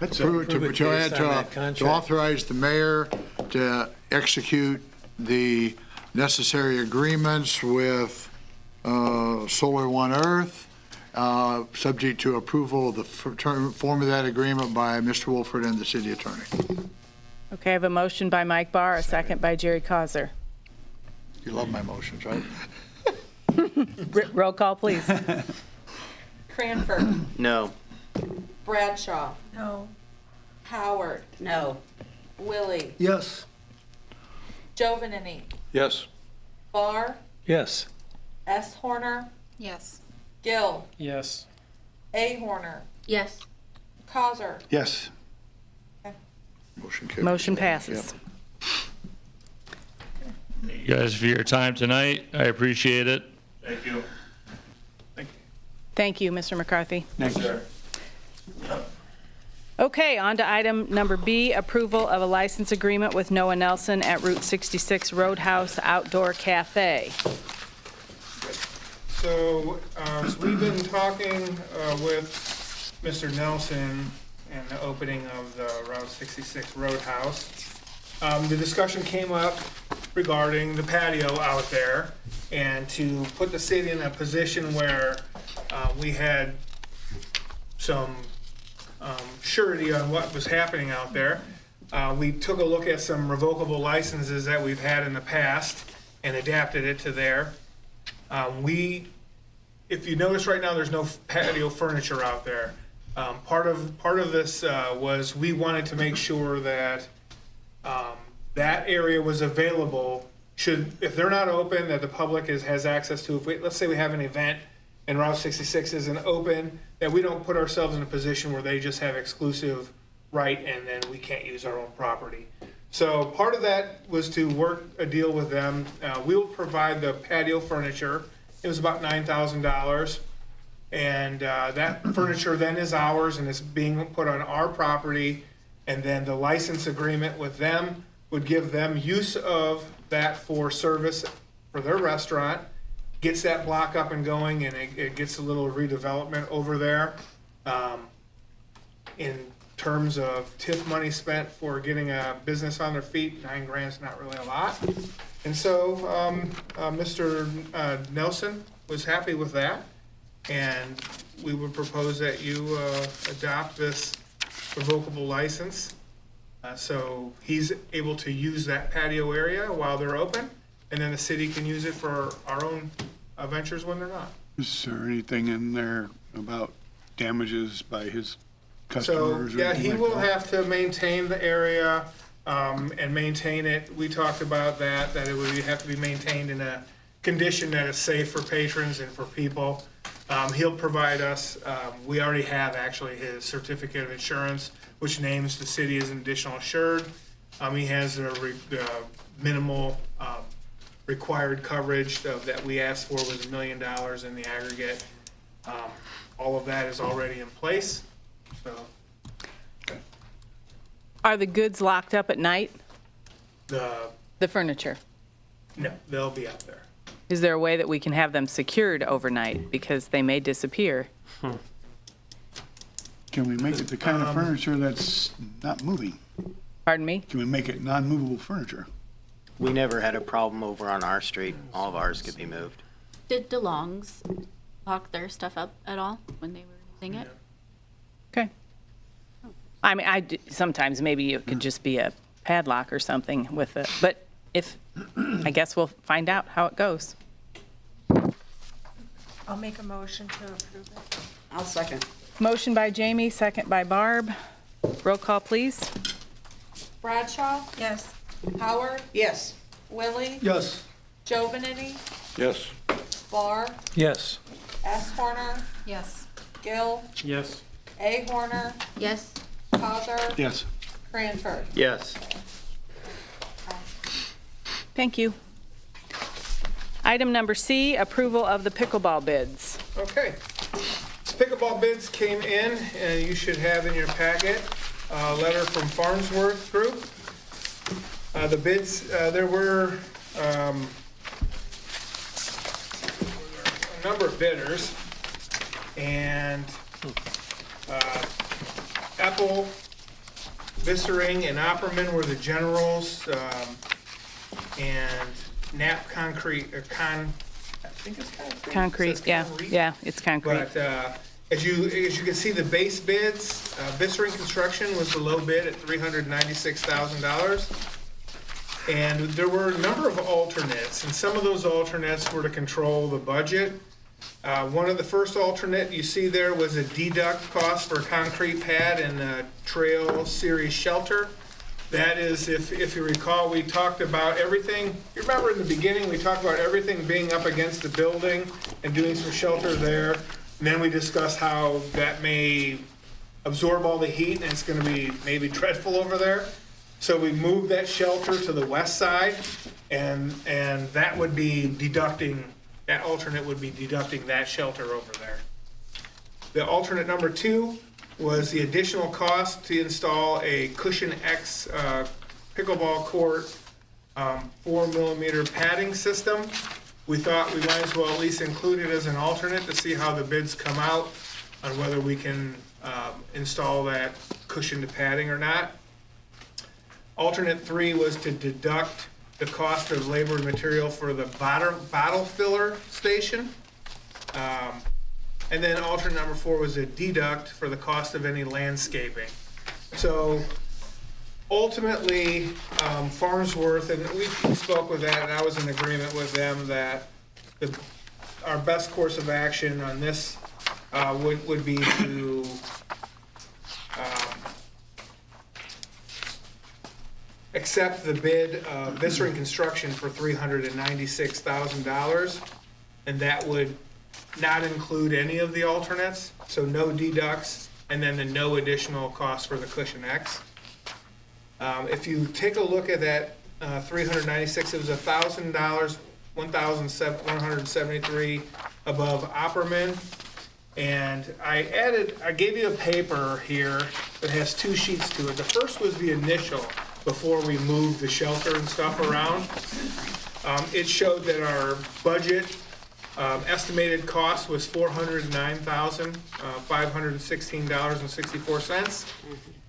To authorize the mayor to execute the necessary agreements with Solar One Earth, subject to approval of the form of that agreement by Mr. Wolford and the city attorney. Okay, I have a motion by Mike Barr, a second by Jerry Causer. You love my motions, right? Roll call, please. Cranford. No. Bradshaw. No. Howard. No. Willie. Yes. Jovanini. Yes. Barr. Yes. S. Horner. Yes. Gill. Yes. A. Horner. Yes. Causer. Yes. Motion carries. Motion passes. Thank you guys for your time tonight. I appreciate it. Thank you. Thank you, Mr. McCarthy. Next. Okay, on to item number B, approval of a license agreement with Noah Nelson at Route 66 Roadhouse Outdoor Cafe. So we've been talking with Mr. Nelson and the opening of the Route 66 Roadhouse. The discussion came up regarding the patio out there and to put the city in a position where we had some surety on what was happening out there. We took a look at some revocable licenses that we've had in the past and adapted it to there. If you notice right now, there's no patio furniture out there. Part of this was we wanted to make sure that that area was available. If they're not open, that the public has access to. Let's say we have an event and Route 66 isn't open, that we don't put ourselves in a position where they just have exclusive right and then we can't use our own property. So part of that was to work a deal with them. We'll provide the patio furniture. It was about $9,000. And that furniture then is ours and it's being put on our property. And then the license agreement with them would give them use of that for service for their restaurant. Gets that block up and going, and it gets a little redevelopment over there. In terms of TIF money spent for getting a business on their feet, $9 grand's not really a lot. And so Mr. Nelson was happy with that. And we would propose that you adopt this revocable license. So he's able to use that patio area while they're open, and then the city can use it for our own ventures when they're not. Is there anything in there about damages by his So, customers? or yeah, anything he like will that? have to maintain the area and maintain it. We talked about that it would have to be maintained in a condition that is safe for patrons and for people. He'll provide us, we already have actually his certificate of insurance, which names the city as an additional assured. He has a minimal required coverage that we asked for was $1 million in the aggregate. All of that is already in place, so. Are the goods locked up at night? The furniture? No, they'll be out there. Is there a way that we can have them secured overnight because they may disappear? Can we make it the kind of furniture that's not moving? Pardon me? Can we make it non-movable furniture? We never had a problem over on our street. All of ours could be moved. Did DeLong's lock their stuff up at all when they were using it? Okay. I mean, sometimes maybe it could just be a padlock or something with it, but if, I guess we'll find out how it goes. I'll make a motion to approve it. I'll second. Motion by Jamie, second by Barb. Roll call, please. Bradshaw? Yes. Howard? Yes. Willie? Yes. Joe Beninny? Yes. Barr? Yes. S. Horner? Yes. Gill? Yes. A. Horner? Yes. Cosar? Yes. Cranford? Yes. Thank you. Item number C, approval of the pickleball bids. Okay. Pickleball bids came in, and you should have in your packet a letter from Farnsworth Group. The bids, there were a number of bidders, and Epple, Vissering, and Opperman were the generals, and Knapp Concrete, I think it's concrete. Concrete, It says yeah, concrete. yeah, it's concrete. But as you can see, the base bids, Vissering Construction was the low bid at $396,000. And there were a number of alternates, and some of those alternates were to control the budget. One of the first alternate you see there was a deduct cost for a concrete pad and a trail series shelter. That is, if you recall, we talked about everything. You remember in the beginning, we talked about everything being up against the building and doing some shelter there. And then we discussed how that may absorb all the heat and it's going to be maybe dreadful over there. So we moved that shelter to the west side, and that would be deducting, that alternate would be deducting that shelter over there. The alternate number 2 was the additional cost to install a Cushion X pickleball court 4mm padding system. We thought we might as well at least include it as an alternate to see how the bids come out on whether we can install that cushion to padding or not. Alternate 3 was to deduct the cost of labor and material for the bottle filler station. And then alternate number 4 was a deduct for the cost of any landscaping. So ultimately, Farnsworth, and we spoke with that, and I was in agreement with them that our best course of action on this would be to accept the bid of Vissering Construction for $396,000, and that would not include any of the alternates, so no deducts, and then the no additional cost for the Cushion X. If you take a look at that 396, it was $1,000, $1,173 above Opperman. And I gave you a paper here that has 2 sheets to it. The first was the initial, before we moved the shelter and stuff around. It showed that our budget estimated cost was $409,516.64.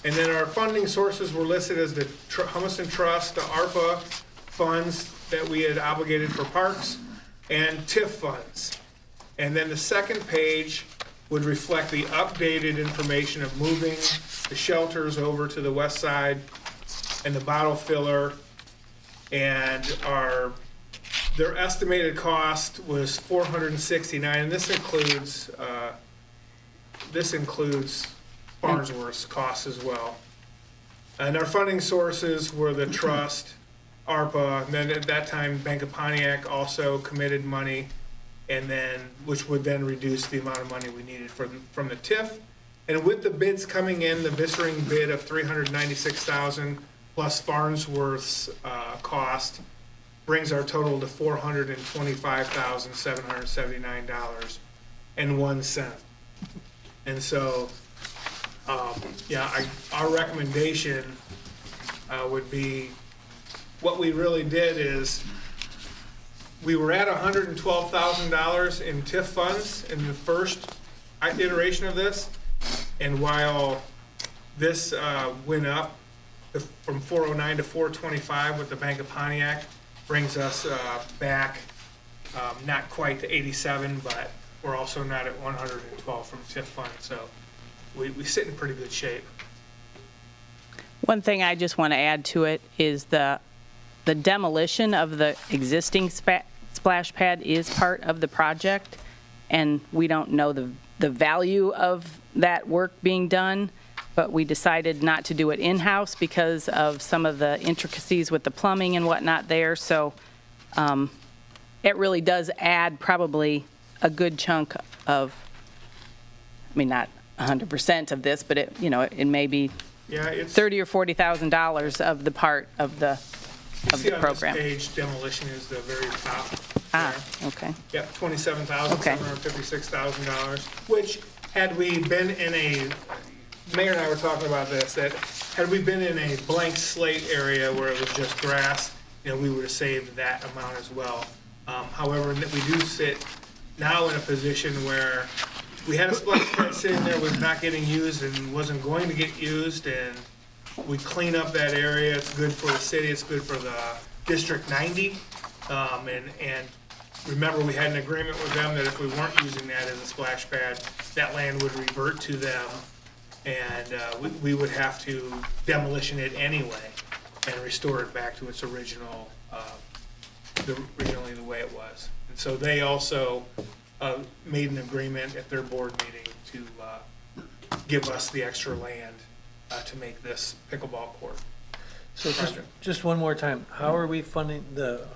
And then our funding sources were listed as the Humison Trust, the ARPA funds that we had obligated for parks, and TIF funds. And then the second page would reflect the updated information of moving the shelters over to the west side and the bottle filler. And their estimated cost was $469, and this includes Farnsworth's costs as well. And our funding sources were the trust, ARPA, and then at that time, Bank of Pontiac also committed money, and then, which would then reduce the amount of money we needed from the TIF. And with the bids coming in, the Vissering bid of $396,000 plus Farnsworth's cost brings our total to $425,779.01. And so, our recommendation would be, what we really did is, we were at $112,000 in TIF funds in the first iteration of this, and while this went up from 409 to 425 with the Bank of Pontiac, brings us back not quite to 87, but we're also not at 112 from TIF fund, so we sit in pretty good shape. One thing I just want to add to it is the demolition of the existing splash pad is part of the project, and we don't know the value of that work being done, but we decided not to do it in-house because of some of the intricacies with the plumbing and whatnot there. So it really does add probably a good chunk of, I mean, not 100% of this, but it may be $30,000 or $40,000 of the part of the program. On this page, demolition is the very top. Okay. Yep, $27,756,000, which had we been in a, Mayor and I were talking about this, that had we been in a blank slate area where it was just grass, we would have saved that amount as well. However, we do sit now in a position where we had a splash pad sitting there, was not getting used and wasn't going to get used, and we clean up that area. It's good for the city, it's good for the District 90. And remember, we had an agreement with them that if we weren't using that as a splash pad, that land would revert to them, and we would have to demolition it anyway and restore it back to its originally the way it was. And so they also made an agreement at their board meeting to give us the extra land to make this pickleball court. So just one more time, how are we funding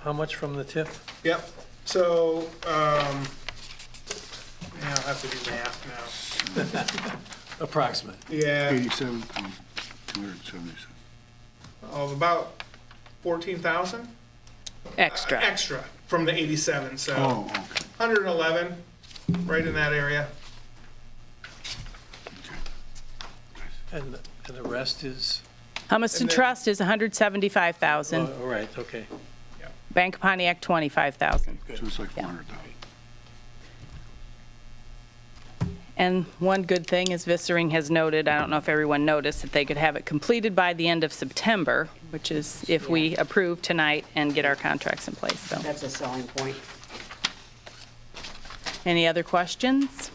how much from the TIF? Yep, so, I'll have to do math now. Approximate. Yeah, 87,277. of about 14,000? Extra. Extra from the 87, so Oh, okay. 111, right in that area. And the rest is? Humiston Trust is $175,000. All right, okay. Bank of Pontiac, $25,000. So it's like 400,000. And one good thing is Vissering has noted, I don't know if everyone noticed, that they could have it completed by the end of September, which is if we approve tonight and get our contracts in place. So, That's a selling point. any other questions?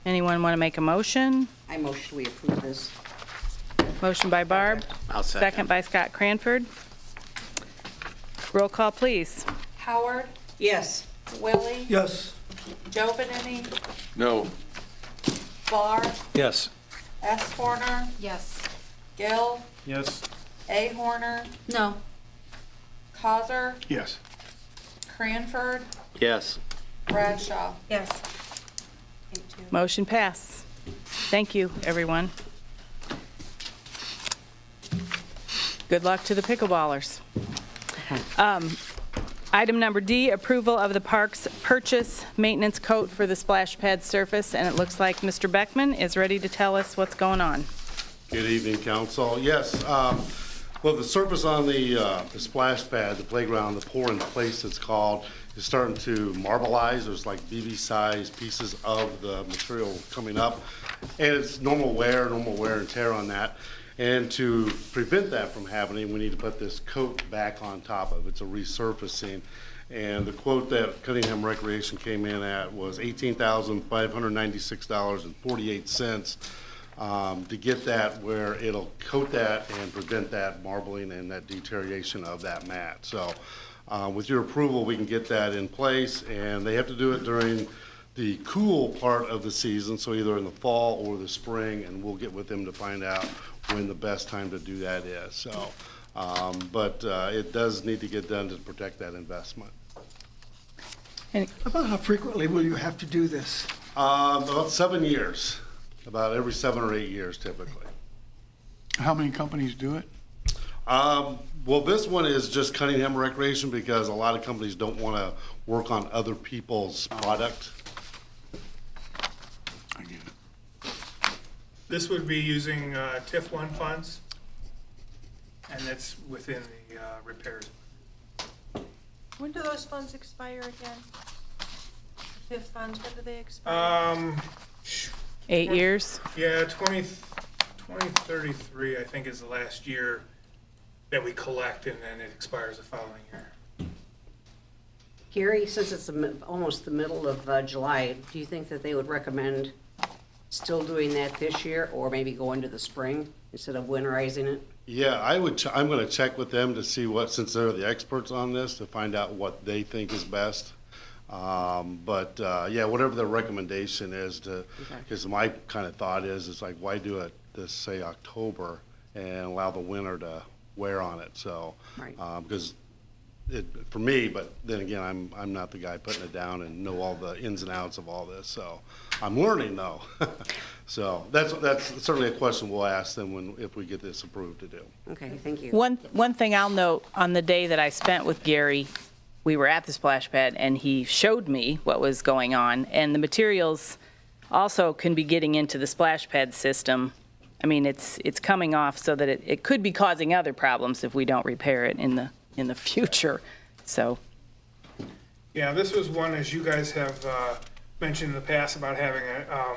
Anyone want to make a motion? I motion we approve this. Motion by Barb. I'll second. By Scott Cranford. Roll call, please. Howard, Yes. Willie, Yes. Joe Benini, No. Barr, Yes. S. Horner, Yes. Gill, Yes. A. Horner, No. Causer, Yes. Cranford, Yes. Bradshaw. Yes. 8-2. Motion pass. Thank you, everyone. Good luck to the pickleballers. Item number D, approval of the park's purchase maintenance coat for the splash pad surface, and it looks like Mr. Beckman is ready to tell us what's going on. Good evening, council. Yes, well, the surface on the splash pad, the playground, the pour in place it's called, is starting to marbleize. There's like BB-sized pieces of the material coming up, and it's normal wear and tear on that. And to prevent that from happening, we need to put this coat back on top of it. It's a resurfacing. And the quote that Cunningham Recreation came in at was $18,596.48 to get that where it'll coat that and prevent that marbling and that deterioration of that mat. So with your approval, we can get that in place, and they have to do it during the cool part of the season, so either in the fall or the spring, and we'll get with them to find out when the best time to do that is. So, but it does need to get done to protect that investment. About how frequently will you have to do this? About 7 years, about every 7 or 8 years typically. How many companies do it? Well, this one is just Cunningham Recreation because a lot of companies don't want to work on other people's product. I get it. This would be using TIF 1 funds, and that's within the repairs. When do those funds expire again? TIF funds, when do they expire? 8 years? Yeah, 2033, I think, is the last year that we collect, and then it expires the following year. Gary, since it's almost the middle of July, do you think that they would recommend still doing that this year, or maybe go into the spring instead of winterizing it? Yeah, I would. I'm going to check with them to see what, since they're the experts on this, to find out what they think is best. Yeah, whatever their recommendation is, because my kind of thought is, it's like, why do it this, say, October and allow the winter to wear on it? So, Right. Because for me, but then again, I'm not the guy putting it down and know all the ins and outs of all this. So I'm learning though. So that's certainly a question we'll ask them if we get this approved to do. Okay, thank you. One thing I'll note, on the day that I spent with Gary, we were at the splash pad and he showed me what was going on, and the materials also can be getting into the splash pad system. I mean, it's coming off so that it could be causing other problems if we don't repair it in the future. So Yeah, this was one, as you guys have mentioned in the past, about having a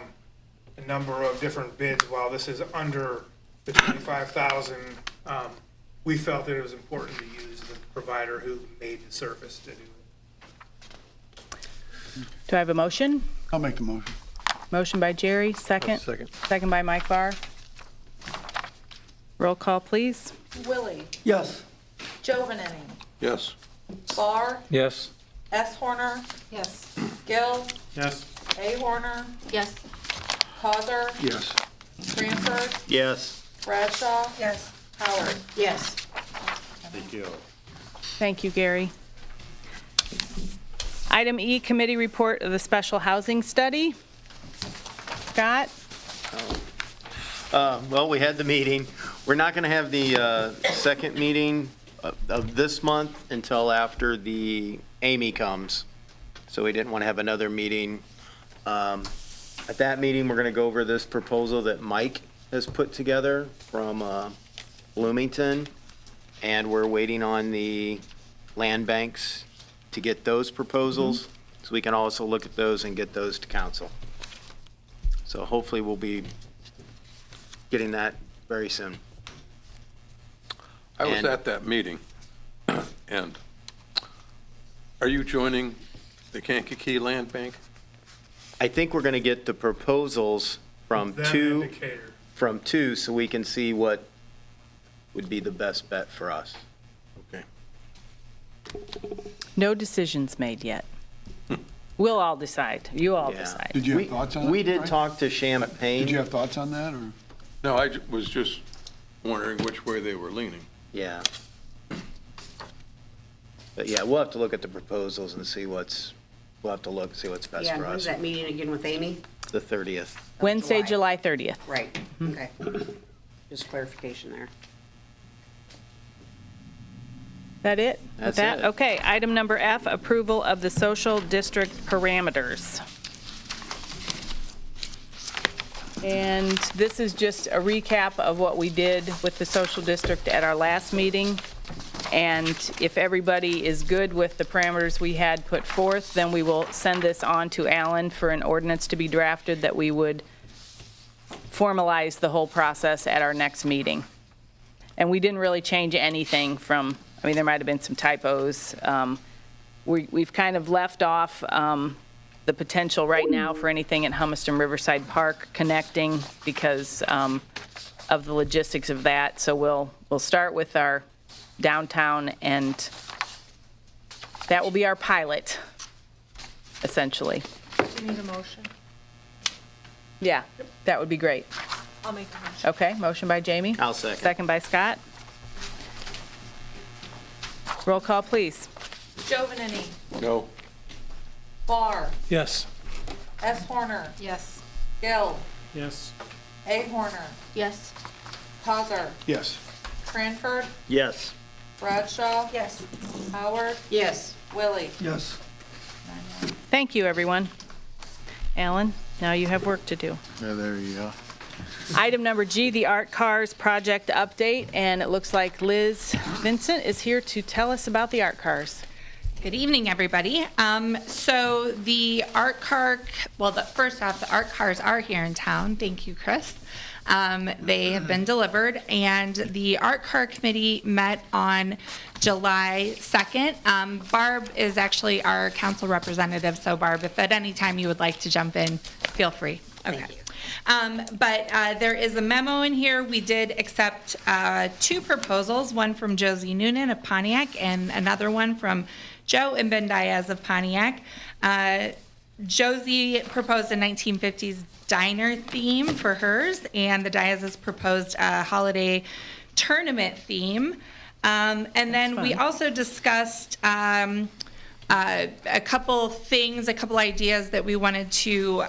number of different bids. While this is under the 25,000, we felt that it was important to use the provider who made the surface to do it. do I have a motion? I'll make the motion. Motion by Jerry, second. Second. Second by Mike Barr. Roll call, please. Willie, Yes. Jovanini, Yes. Barr, Yes. S. Horner, Yes. Gill, Yes. A. Horner, Yes. Causer, Yes. Cranford, Yes. Bradshaw, yes. Howard. Yes. Thank you. Thank you, Gary. Item E, committee report of the special housing study. Scott? Well, we had the meeting. We're not going to have the second meeting of this month until after the Amy comes. So we didn't want to have another meeting. At that meeting, we're going to go over this proposal that Mike has put together from Bloomington. And we're waiting on the land banks to get those proposals. So we can also look at those and get those to council. So hopefully we'll be getting that very soon. I was And- at that meeting, and are you joining the Kankakee Land Bank? I think we're going to get the proposals from Them two, indicator. so we can see what would be the best bet for us. Okay. No decisions made yet. We'll all decide. You all Yeah. decide. Did you have We- thoughts on it? We did Frank? talk to Champaign. Did you have thoughts on that, or? No, I was just wondering which way they were leaning. Yeah. But yeah, we'll have to look at the proposals and see we'll have to look and see what's best Yeah, for when's us. that meeting again with Amy? The 30th. Wednesday, July. July 30th. Right, okay. Just clarification there. That it? With That's that? it. Okay, item number F, approval of the social district parameters. And this is just a recap of what we did with the social district at our last meeting. And if everybody is good with the parameters we had put forth, then we will send this on to Alan for an ordinance to be drafted that we would formalize the whole process at our next meeting. And we didn't really change anything from, I mean, there might have been some typos. We've kind of left off the potential right now for anything at Humiston Riverside Park connecting because of the logistics of that. So we'll start with our downtown, and that will be our pilot, essentially. Do you need a motion? Yeah, that would be great. I'll make a motion. Okay, motion by Jamie. I'll second. Second by Scott. Roll call, please. Giovanini. No. Barr. Yes. S. Horner. Yes. Gill. Yes. A. Horner. Yes. Cosar. Yes. Cranford. Yes. Bradshaw. Yes. Howard. Yes. Willie. Yes. Thank you, everyone. Alan, now you have work to do. Yeah, there you go. Item number G, the Art Cars project update, and it looks like Liz Vincent is here to tell us about the Art Cars. Good evening, everybody. So the art car, first off, the art cars are here in town. Thank you, Chris. They have been delivered, and the art car committee met on July 2nd. Barb is actually our council representative, so Barb, if at any time you would like to jump in, feel free. Okay. But there is a memo in here. We did accept 2 proposals, one from Josie Noonan of Pontiac and another one from Joe and Ben Diaz of Pontiac. Josie proposed a 1950s diner theme for hers, and the Diaz's proposed a holiday tournament theme. And then we also discussed a couple things, a couple ideas that we wanted to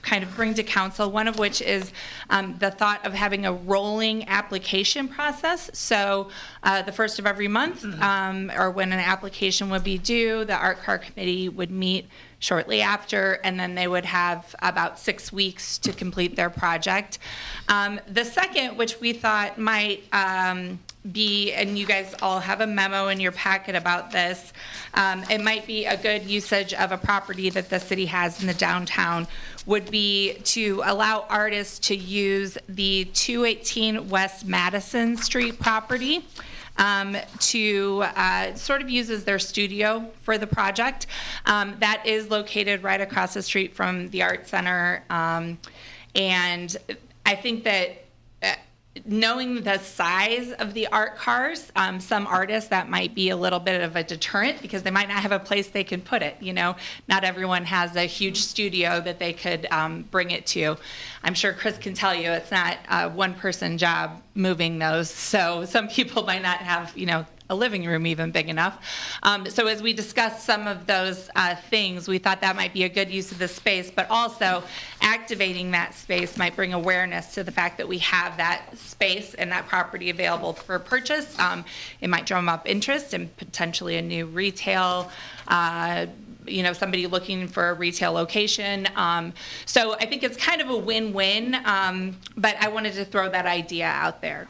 kind of bring to council, one of which is the thought of having a rolling application process. So the first of every month, or when an application would be due, the Art Car Committee would meet shortly after, and then they would have about 6 weeks to complete their project. The second, which we thought might be, and you guys all have a memo in your packet about this, it might be a good usage of a property that the city has in the downtown, would be to allow artists to use the 218 West Madison Street property to sort of use as their studio for the project. That is located right across the street from the Art Center. And I think that knowing the size of the art cars, some artists, that might be a little bit of a deterrent because they might not have a place they can put it. You know, not everyone has a huge studio that they could bring it to. I'm sure Chris can tell you it's not a one-person job moving those. So some people might not have, you know, a living room even big enough. So as we discussed some of those things, we thought that might be a good use of the space, but also activating that space might bring awareness to the fact that we have that space and that property available for purchase. It might drum up interest and potentially a new retail, you know, somebody looking for a retail location. So I think it's kind of a win-win, but I wanted to throw that idea out there.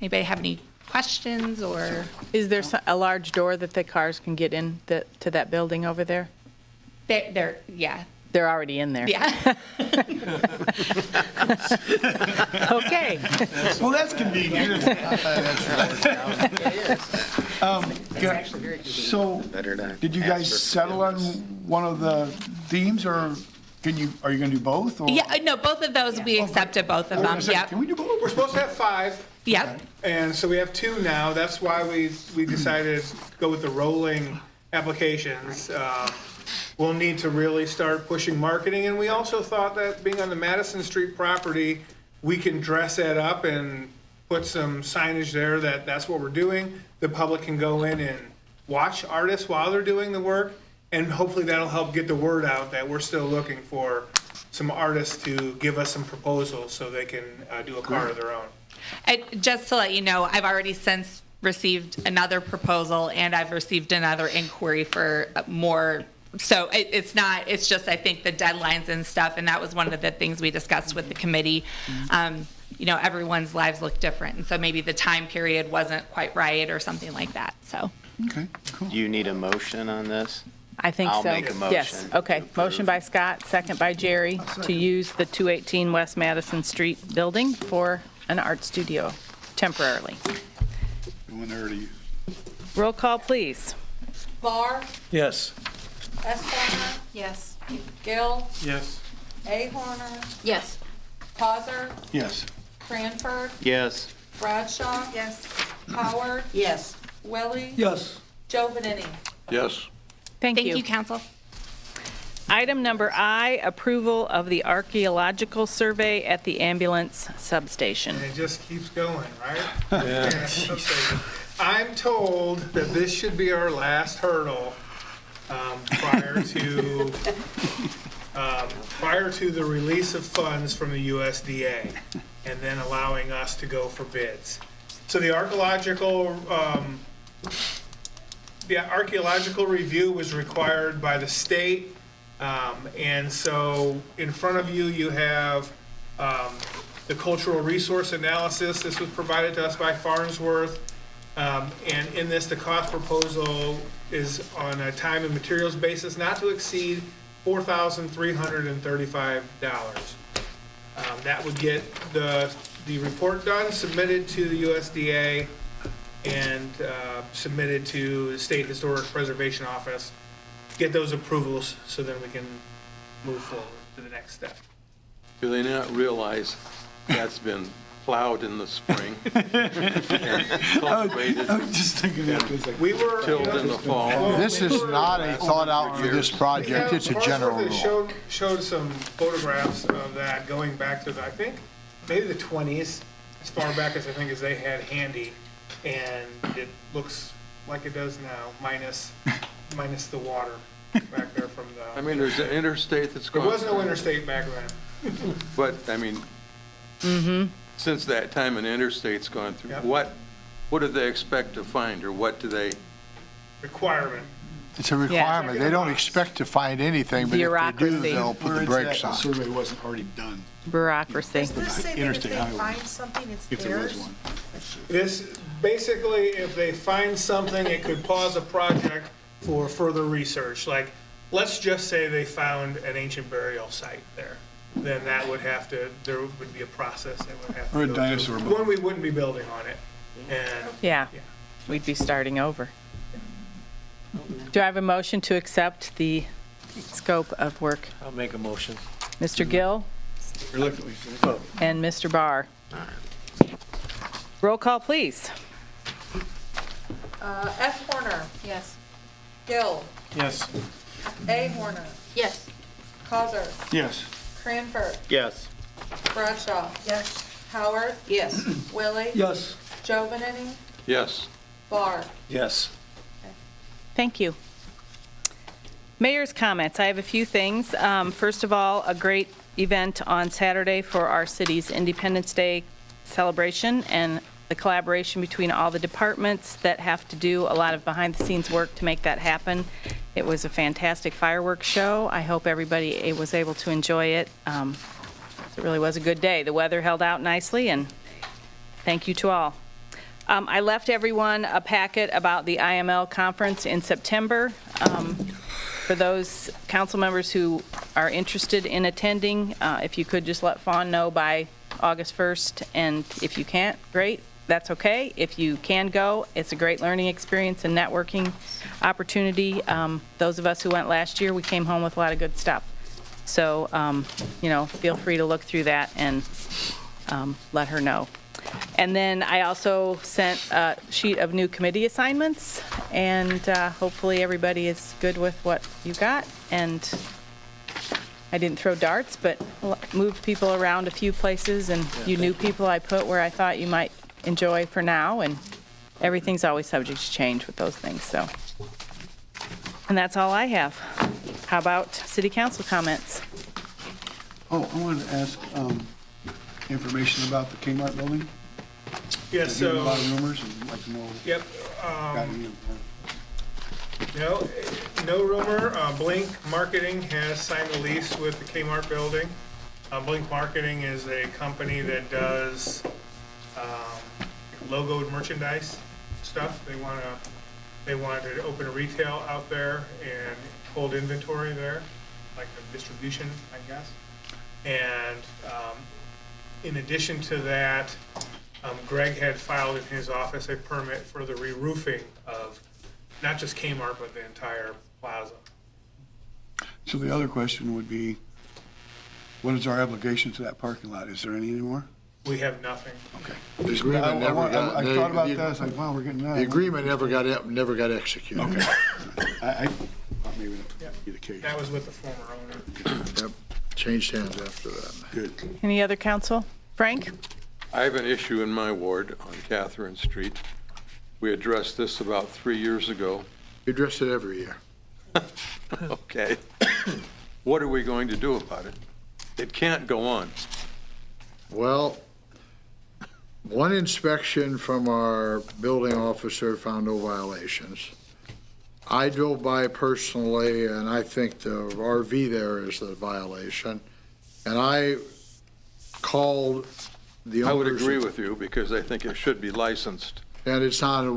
Anybody have any questions or? Is there a large door that the cars can get in to that building over there? They're yeah. They're already in there. Yeah. Okay. Well, that's convenient. So, did you guys settle on one of the themes, or are you going to do both? Or? Yeah, no, both of those, we accepted both of them. Yep. Can we do both? We're supposed to have 5. Yep. And so we have 2 now. That's why we decided to go with the rolling applications. We'll need to really start pushing marketing. And we also thought that being on the Madison Street property, we can dress it up and put some signage there that's what we're doing. The public can go in and watch artists while they're doing the work. And hopefully that'll help get the word out that we're still looking for some artists to give us some proposals so they can do a car of their own. Just to let you know, I've already since received another proposal and I've received another inquiry for more. So it's just, I think, the deadlines and stuff. And that was one of the things we discussed with the committee. You know, everyone's lives look different. And so maybe the time period wasn't quite right or something like that. So. Okay, cool. Do you need a motion on this? I think so. I'll make a motion. Yes, okay. Motion by Scott, second by Jerry, to use the 218 West Madison Street building for an art studio temporarily. When they're already, Roll call, please. Barr, Yes. S. Horner, Yes. Gill, Yes. A. Horner, Yes. Pauser, yes. Cranford, Yes. Bradshaw. Yes. Howard, Yes. Willie, Yes. Joe Vanini. Yes. Thank you. Thank you, council. Item number I, approval of the archaeological survey at the ambulance substation. And it just keeps going, right? Yeah. I'm told that this should be our last hurdle prior to the release of funds from the USDA, and then allowing us to go for bids. So the archaeological review was required by the state. And so in front of you, you have the cultural resource analysis. This was provided to us by Farnsworth. And in this, the cost proposal is on a time and materials basis not to exceed $4,335. That would get the report done, submitted to the USDA, and submitted to the State Historic Preservation Office. Get those approvals so then we can move forward to the next step. Do they not realize that's been plowed in the spring and cultivated I was just thinking that, it's like, tilled in the fall? This is not a thought out for this project, it's a general rule. Showed some photographs of that going back to I think maybe the 20s, as far back as I think as they had handy, and it looks like it does now, minus the water back there from the. I mean, there's an interstate that's There gone. was no interstate back then. But, I mean, since that time an interstate's gone through, Yep. what do they expect to find, or what do they? Requirement. It's a requirement. They don't expect to find anything, but if they do, Bureaucracy. they'll put where the it's brakes at, on. the survey wasn't already done. Bureaucracy. Does this say that if Interstate they highway. find something, it's If there was theirs? one. This, basically, if they find something, it could pause a project for further research. Like, let's just say they found an ancient burial site there. Then that would have to, there would be a process that would have to Or a go through. dinosaur book. One, we wouldn't be building on it. And Yeah, we'd be starting over. Do I have a motion to accept the scope of work? I'll make a motion. Mr. Gill Reluctantly. and Mr. Barr. Roll call, please. S. Horner, Yes. Gill, Yes. A. Horner, Yes. Causer, Yes. Cranford, Yes. Bradshaw. Yes. Howard, Yes. Willie, Yes. Joe Vanini, Yes. Barr. Yes. Thank you. Mayor's comments. I have a few things. First of all, a great event on Saturday for our city's Independence Day celebration and the collaboration between all the departments that have to do a lot of behind-the-scenes work to make that happen. It was a fantastic fireworks show. I hope everybody was able to enjoy it. It really was a good day. The weather held out nicely, and thank you to all. I left everyone a packet about the IML conference in September. For those council members who are interested in attending, if you could just let Fawn know by August 1st, and if you can't, great, that's okay. If you can go, it's a great learning experience and networking opportunity. Those of us who went last year, we came home with a lot of good stuff. So, feel free to look through that and let her know. And then I also sent a sheet of new committee assignments, and hopefully everybody is good with what you got. And I didn't throw darts, but moved people around a few places, and you knew people I put where I thought you might enjoy for now, and everything's always subject to change with those things, so. And that's all I have. How about city council comments? Oh, I wanted to ask, information about the Kmart building. Yes, There's been so. a lot of rumors and I'd like to know. Yep. got any info. No rumor. Blink Marketing has signed a lease with the Kmart building. Blink Marketing is a company that does logoed merchandise stuff. They want to They wanted to open a retail out there and hold inventory there, like a distribution, I guess. And in addition to that, Greg had filed in his office a permit for the re-roofing of not just Kmart, but the entire plaza. So the other question would be, what is our obligation to that parking lot? Is there any anymore? We have nothing. Okay. The agreement never got. I thought about that, I was like, wow, we're getting that. The agreement never got executed. Okay. I thought maybe that would be the case. That was with the former owner. Yep, changed hands after that. Good. Any other council? Frank? I have an issue in my ward on Catherine Street. We addressed this about 3 years ago. We address it every year. Okay. What are we going to do about it? It can't go on. Well, one inspection from our building officer found no violations. I drove by personally, and I think the RV there is the violation. And I called the owners. I would agree with you because I think it should be licensed. And it's not a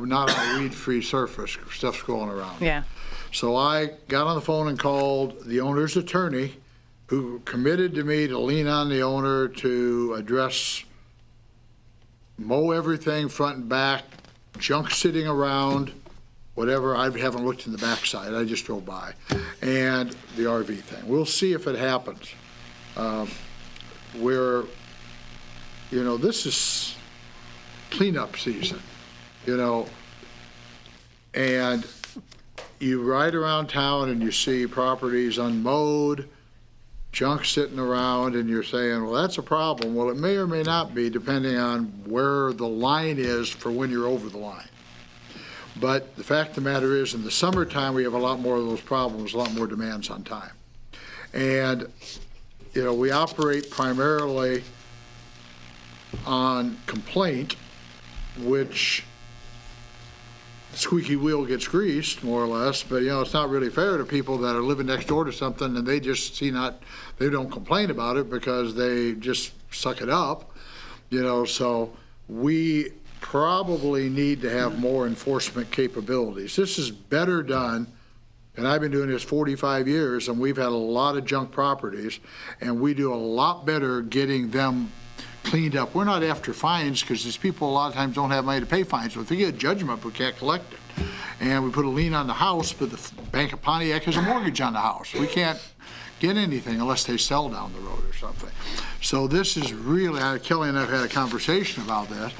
weed-free surface, stuff's going around. Yeah. So I got on the phone and called the owner's attorney, who committed to me to lean on the owner to address, mow everything front and back, junk sitting around, whatever. I haven't looked in the backside, I just drove by, and the RV thing. We'll see if it happens. This is cleanup season, and you ride around town and you see properties unmowed, junk sitting around, and you're saying, well, that's a problem. Well, it may or may not be, depending on where the line is for when you're over the line. But the fact of the matter is, in the summertime, we have a lot more of those problems, a lot more demands on time. And, we operate primarily on complaint, which squeaky wheel gets greased, more or less, but, it's not really fair to people that are living next door to something and they just they don't complain about it because they just suck it up, so we probably need to have more enforcement capabilities. This is better done, and I've been doing this 45 years, and we've had a lot of junk properties, and we do a lot better getting them cleaned up. We're not after fines because these people a lot of times don't have money to pay fines. So if they get a judgment, we can't collect it. And we put a lien on the house, but the Bank of Pontiac has a mortgage on the house. We can't get anything unless they sell down the road or something. So this is really, Kelly and I have had a conversation about this.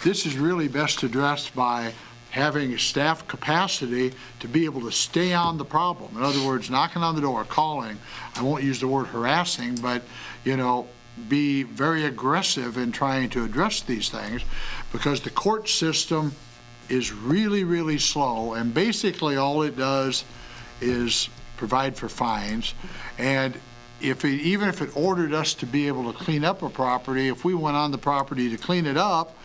This is really best addressed by having staff capacity to be able to stay on the problem. In other words, knocking on the door, calling. I won't use the word harassing, but, be very aggressive in trying to address these things, because the court system is really, really slow, and basically all it does is provide for fines. And even if it ordered us to be able to clean up a property, if we went on the property to clean it up,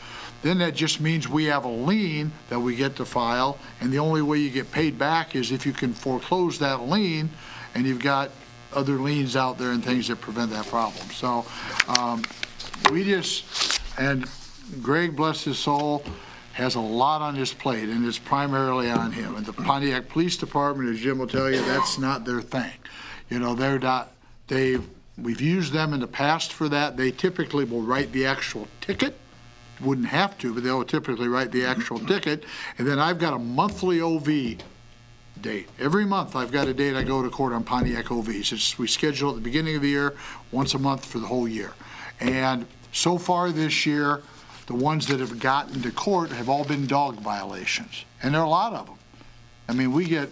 then that just means we have a lien that we get to file, and the only way you get paid back is if you can foreclose that lien, and you've got other liens out there and things that prevent that problem. So and Greg, bless his soul, has a lot on his plate, and it's primarily on him. And the Pontiac Police Department, as Jim will tell you, that's not their thing. We've used them in the past for that. They typically will write the actual ticket. Wouldn't have to, but they'll typically write the actual ticket. And then I've got a monthly OV date. Every month I've got a date I go to court on Pontiac OVs. We schedule at the beginning of the year, once a month for the whole year. And so far this year, the ones that have gotten to court have all been dog violations. And there are a lot of them. I mean, we get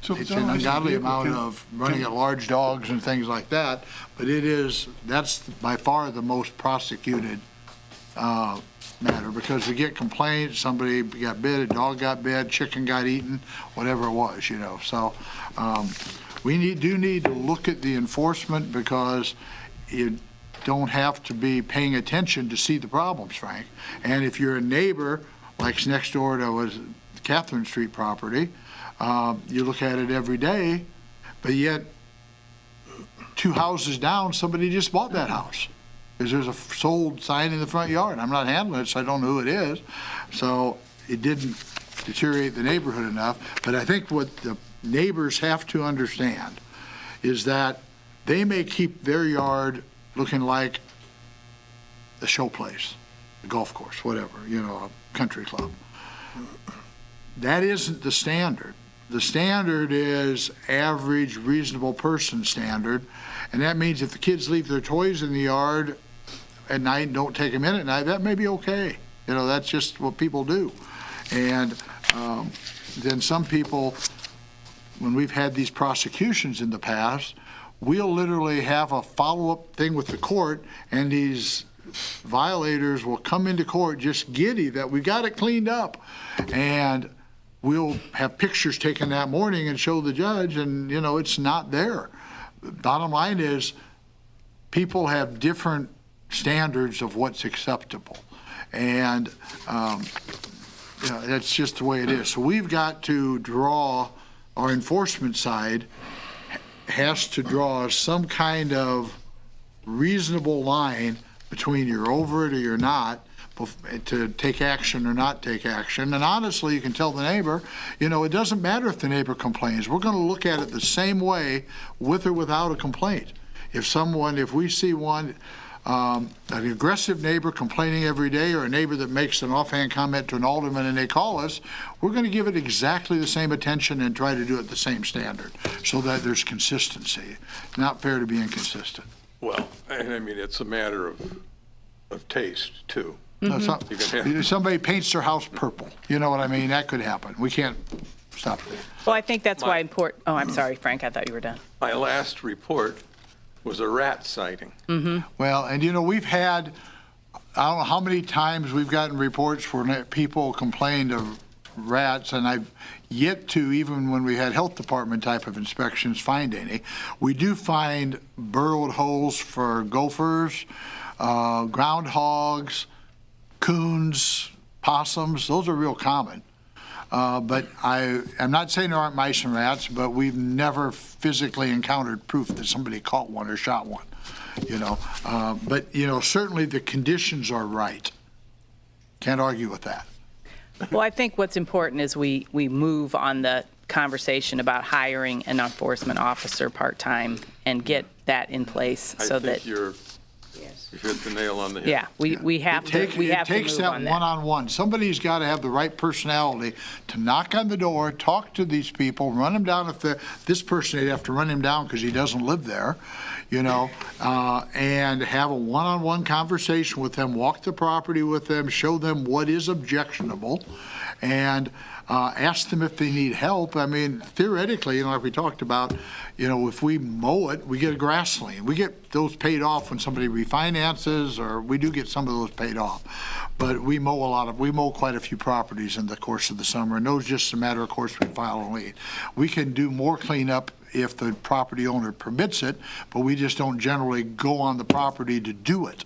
it's an ungodly amount of running at large dogs and things like that, but that's by far the most prosecuted matter, because we get complaints, somebody got bit, a dog got bit, chicken got eaten, whatever it was, So we do need to look at the enforcement, because you don't have to be paying attention to see the problems, Frank. And if you're a neighbor, like next door to Catherine Street property, you look at it every day, but yet 2 houses down, somebody just bought that house. Because there's a sold sign in the front yard. I'm not handling it, so I don't know who it is. So it didn't deteriorate the neighborhood enough. But I think what the neighbors have to understand is that they may keep their yard looking like a show place, a golf course, whatever, a country club. That isn't the standard. The standard is average, reasonable person standard, and that means if the kids leave their toys in the yard at night and don't take them in at night, that may be okay. That's just what people do. And then some people, when we've had these prosecutions in the past, we'll literally have a follow-up thing with the court, and these violators will come into court just giddy that we got it cleaned up. And we'll have pictures taken that morning and show the judge, and, it's not there. Bottom line is, people have different standards of what's acceptable. And, that's just the way it is. So we've got to draw, our enforcement side has to draw some kind of reasonable line between you're over it or you're not, to take action or not take action. And honestly, you can tell the neighbor, it doesn't matter if the neighbor complains. We're going to look at it the same way with or without a complaint. If we see one, an aggressive neighbor complaining every day, or a neighbor that makes an offhand comment to an alderman and they call us, we're going to give it exactly the same attention and try to do it the same standard so that there's consistency. Not fair to be inconsistent. Well, and I mean, it's a matter of taste, too. No, Mm-hmm. somebody paints their house purple. You know what I mean? That could happen. We can't stop that. Well, I think that's why important. Oh, I'm sorry, Frank, I thought you were done. My last report was a rat sighting. Well, and we've had, I don't know how many times we've gotten reports where people complained of rats, and I've yet to, even when we had health department type of inspections, find any. We do find burrowed holes for gophers, groundhogs, coons, possums. Those are real common. But I'm not saying there aren't mice and rats, but we've never physically encountered proof that somebody caught one or shot one. But certainly the conditions are right. Can't argue with that. Well, I think what's important is we move on the conversation about hiring an enforcement officer part-time and get that in place so that. You've hit the nail on the head. Yeah, we have to move on that. It takes that one-on-one. Somebody's got to have the right personality to knock on the door, talk to these people, run them down. If this person, they'd have to run him down because he doesn't live there, and have a one-on-one conversation with them, walk the property with them, show them what is objectionable, and ask them if they need help. I mean, theoretically, like we talked about, if we mow it, we get a grass lien. We get those paid off when somebody refinances, or we do get some of those paid off. But we mow quite a few properties in the course of the summer, and those just a matter of course we file a lien. We can do more cleanup if the property owner permits it, but we just don't generally go on the property to do it.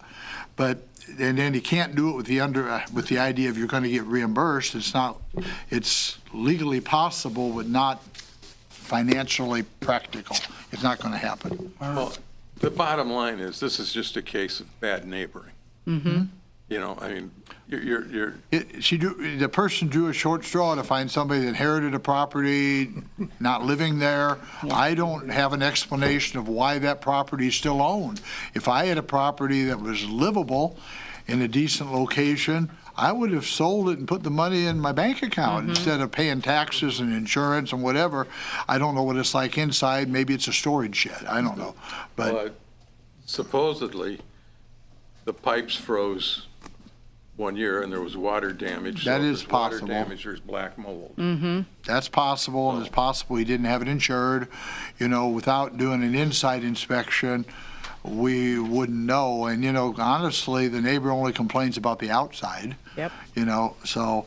And then you can't do it with the idea of you're going to get reimbursed. It's legally possible, but not financially practical. It's not going to happen. Well, the bottom line is, this is just a case of bad neighboring. Mm-hmm. I mean, you're. The person drew a short straw to find somebody that inherited a property, not living there. I don't have an explanation of why that property is still owned. If I had a property that was livable in a decent location, I would have sold it and put the money in my bank account instead of paying taxes and insurance and whatever. I don't know what it's like inside. Maybe it's a storage shed. I don't know. But supposedly, the pipes froze one year and there was water damage. That so is possible. Water damage, there's black mold. Mm-hmm. That's possible, and it's possible he didn't have it insured. Without doing an inside inspection, we wouldn't know. And, honestly, the neighbor only complains about the outside. Yep. So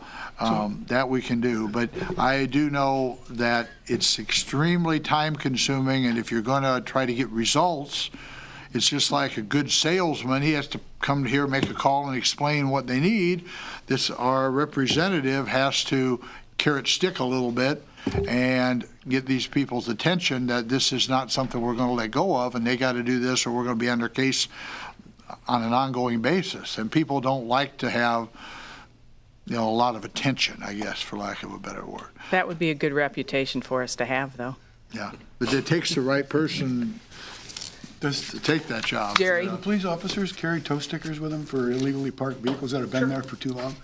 that we can do. But I do know that it's extremely time consuming, and if you're going to try to get results, it's just like a good salesman. He has to come here, make a call, and explain what they need. Our representative has to carrot stick a little bit and get these people's attention that this is not something we're going to let go of, and they got to do this, or we're going to be under case on an ongoing basis. And people don't like to have a lot of attention, I guess, for lack of a better word. That would be a good reputation for us to have, though. Yeah, but it takes the right person to take that job. Jerry? Do the police officers carry tow stickers with them for illegally parked vehicles that have been there for too long?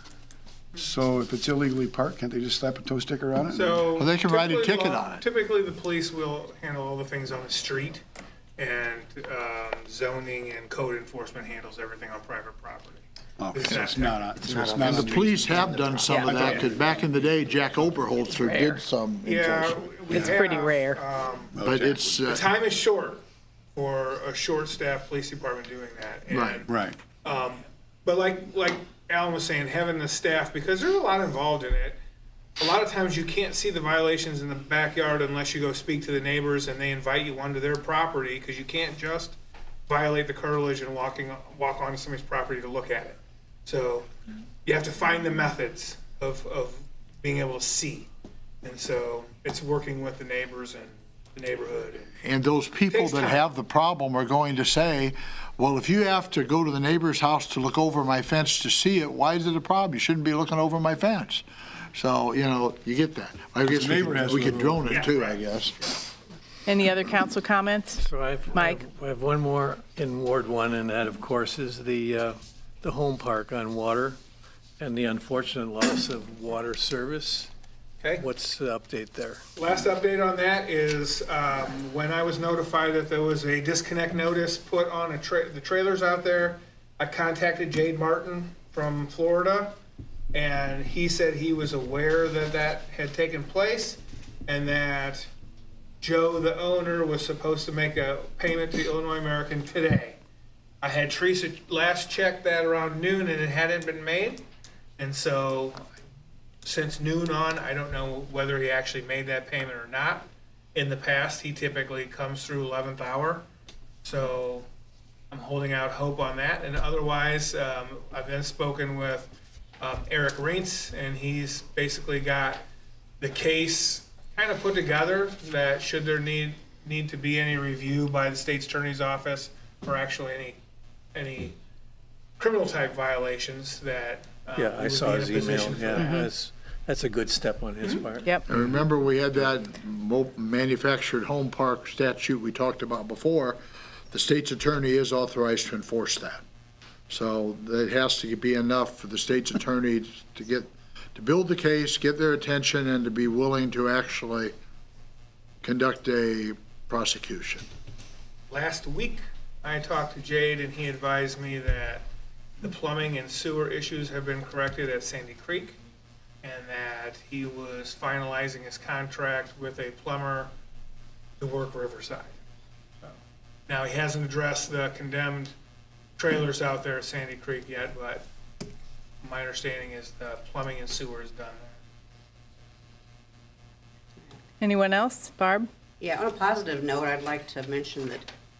So if it's illegally parked, can't they just slap a tow sticker on it? So. Well, they can write a typically ticket law- on it. Typically, the police will handle all the things on the street, and zoning and code enforcement handles everything on private property. Okay, so it's not on. So it's And not the on police have done some of that, because back in the day, Jack Oberholzer Rare. did some Yeah, enforcement. we It's pretty have, rare. But it's, The time is short for a short-staffed police department doing that. And, Right. Right. But like Alan was saying, having the staff, because there's a lot involved in it. A lot of times you can't see the violations in the backyard unless you go speak to the neighbors and they invite you onto their property, because you can't just violate the curtilage and walk onto somebody's property to look at it. So you have to find the methods of being able to see. And so it's working with the neighbors and the neighborhood. and those people Takes that time. have the problem are going to say, well, if you have to go to the neighbor's house to look over my fence to see it, why is it a problem? You shouldn't be looking over my fence. So, you get that. I guess The neighbor has we to could look drone over. it too, Yeah, I right. guess. Any other council comments? So I've, Mike? I have one more in Ward 1, and that, of course, is the home park on water and the unfortunate loss of water service. Okay. What's the update there? Last update on that is when I was notified that there was a disconnect notice put on the trailers out there, I contacted Jade Martin from Florida, and he said he was aware that that had taken place, and that Joe, the owner, was supposed to make a payment to Illinois American today. I had Teresa last check that around noon, and it hadn't been made, and so since noon on, I don't know whether he actually made that payment or not. In the past, he typically comes through 11th hour. So I'm holding out hope on that. And otherwise, I've then spoken with Eric Reintz, and he's basically got the case kind of put together that should there need to be any review by the state's attorney's office, or actually any criminal type violations that Yeah, we I would saw be in his a email. position for Yeah, that. that's a good step on his part. Yep. And remember, we had that manufactured home park statute we talked about before. The state's attorney is authorized to enforce that. So it has to be enough for the state's attorney to build the case, get their attention, and to be willing to actually conduct a prosecution. Last week, I talked to Jade, and he advised me that the plumbing and sewer issues have been corrected at Sandy Creek, and that he was finalizing his contract with a plumber to work Riverside. So, now, he hasn't addressed the condemned trailers out there at Sandy Creek yet, but my understanding is the plumbing and sewer is done there. Anyone else? Barb? Yeah, on a positive note, I'd like to mention that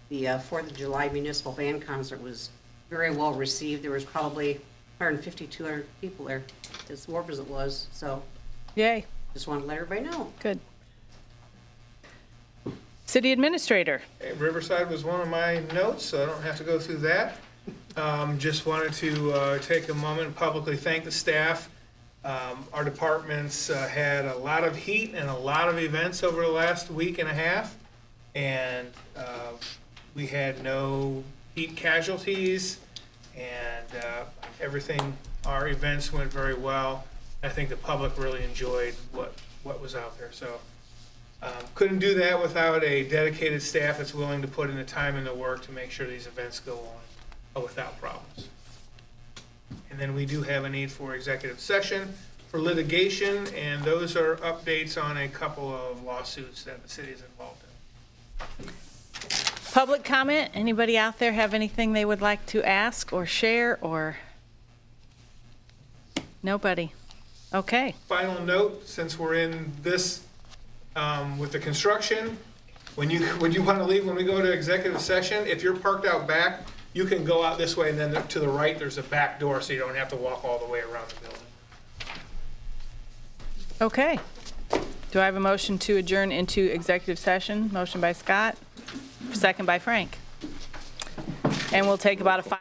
the 4th of July Municipal Band Concert was very well received. There was probably 150, 200 people there, as warm as it was, so Yay. just wanted to let everybody know. Good. City Administrator? Okay, Riverside was one of my notes, so I don't have to go through that. Just wanted to take a moment and publicly thank the staff. Our departments had a lot of heat and a lot of events over the last week and a half, and we had no heat casualties, and our events went very well. I think the public really enjoyed what was out there, so couldn't do that without a dedicated staff that's willing to put in the time and the work to make sure these events go on without problems. And then we do have a need for executive session for litigation, and those are updates on a couple of lawsuits that the city is involved in. Public comment? Anybody out there have anything they would like to ask or share, or? Nobody? Okay. Final note, since we're in this with the construction, when you want to leave, when we go to executive session, if you're parked out back, you can go out this way, and then to the right, there's a back door, so you don't have to walk all the way around the building. Okay. Do I have a motion to adjourn into executive session? Motion by Scott, second by Frank. And we'll take about a 5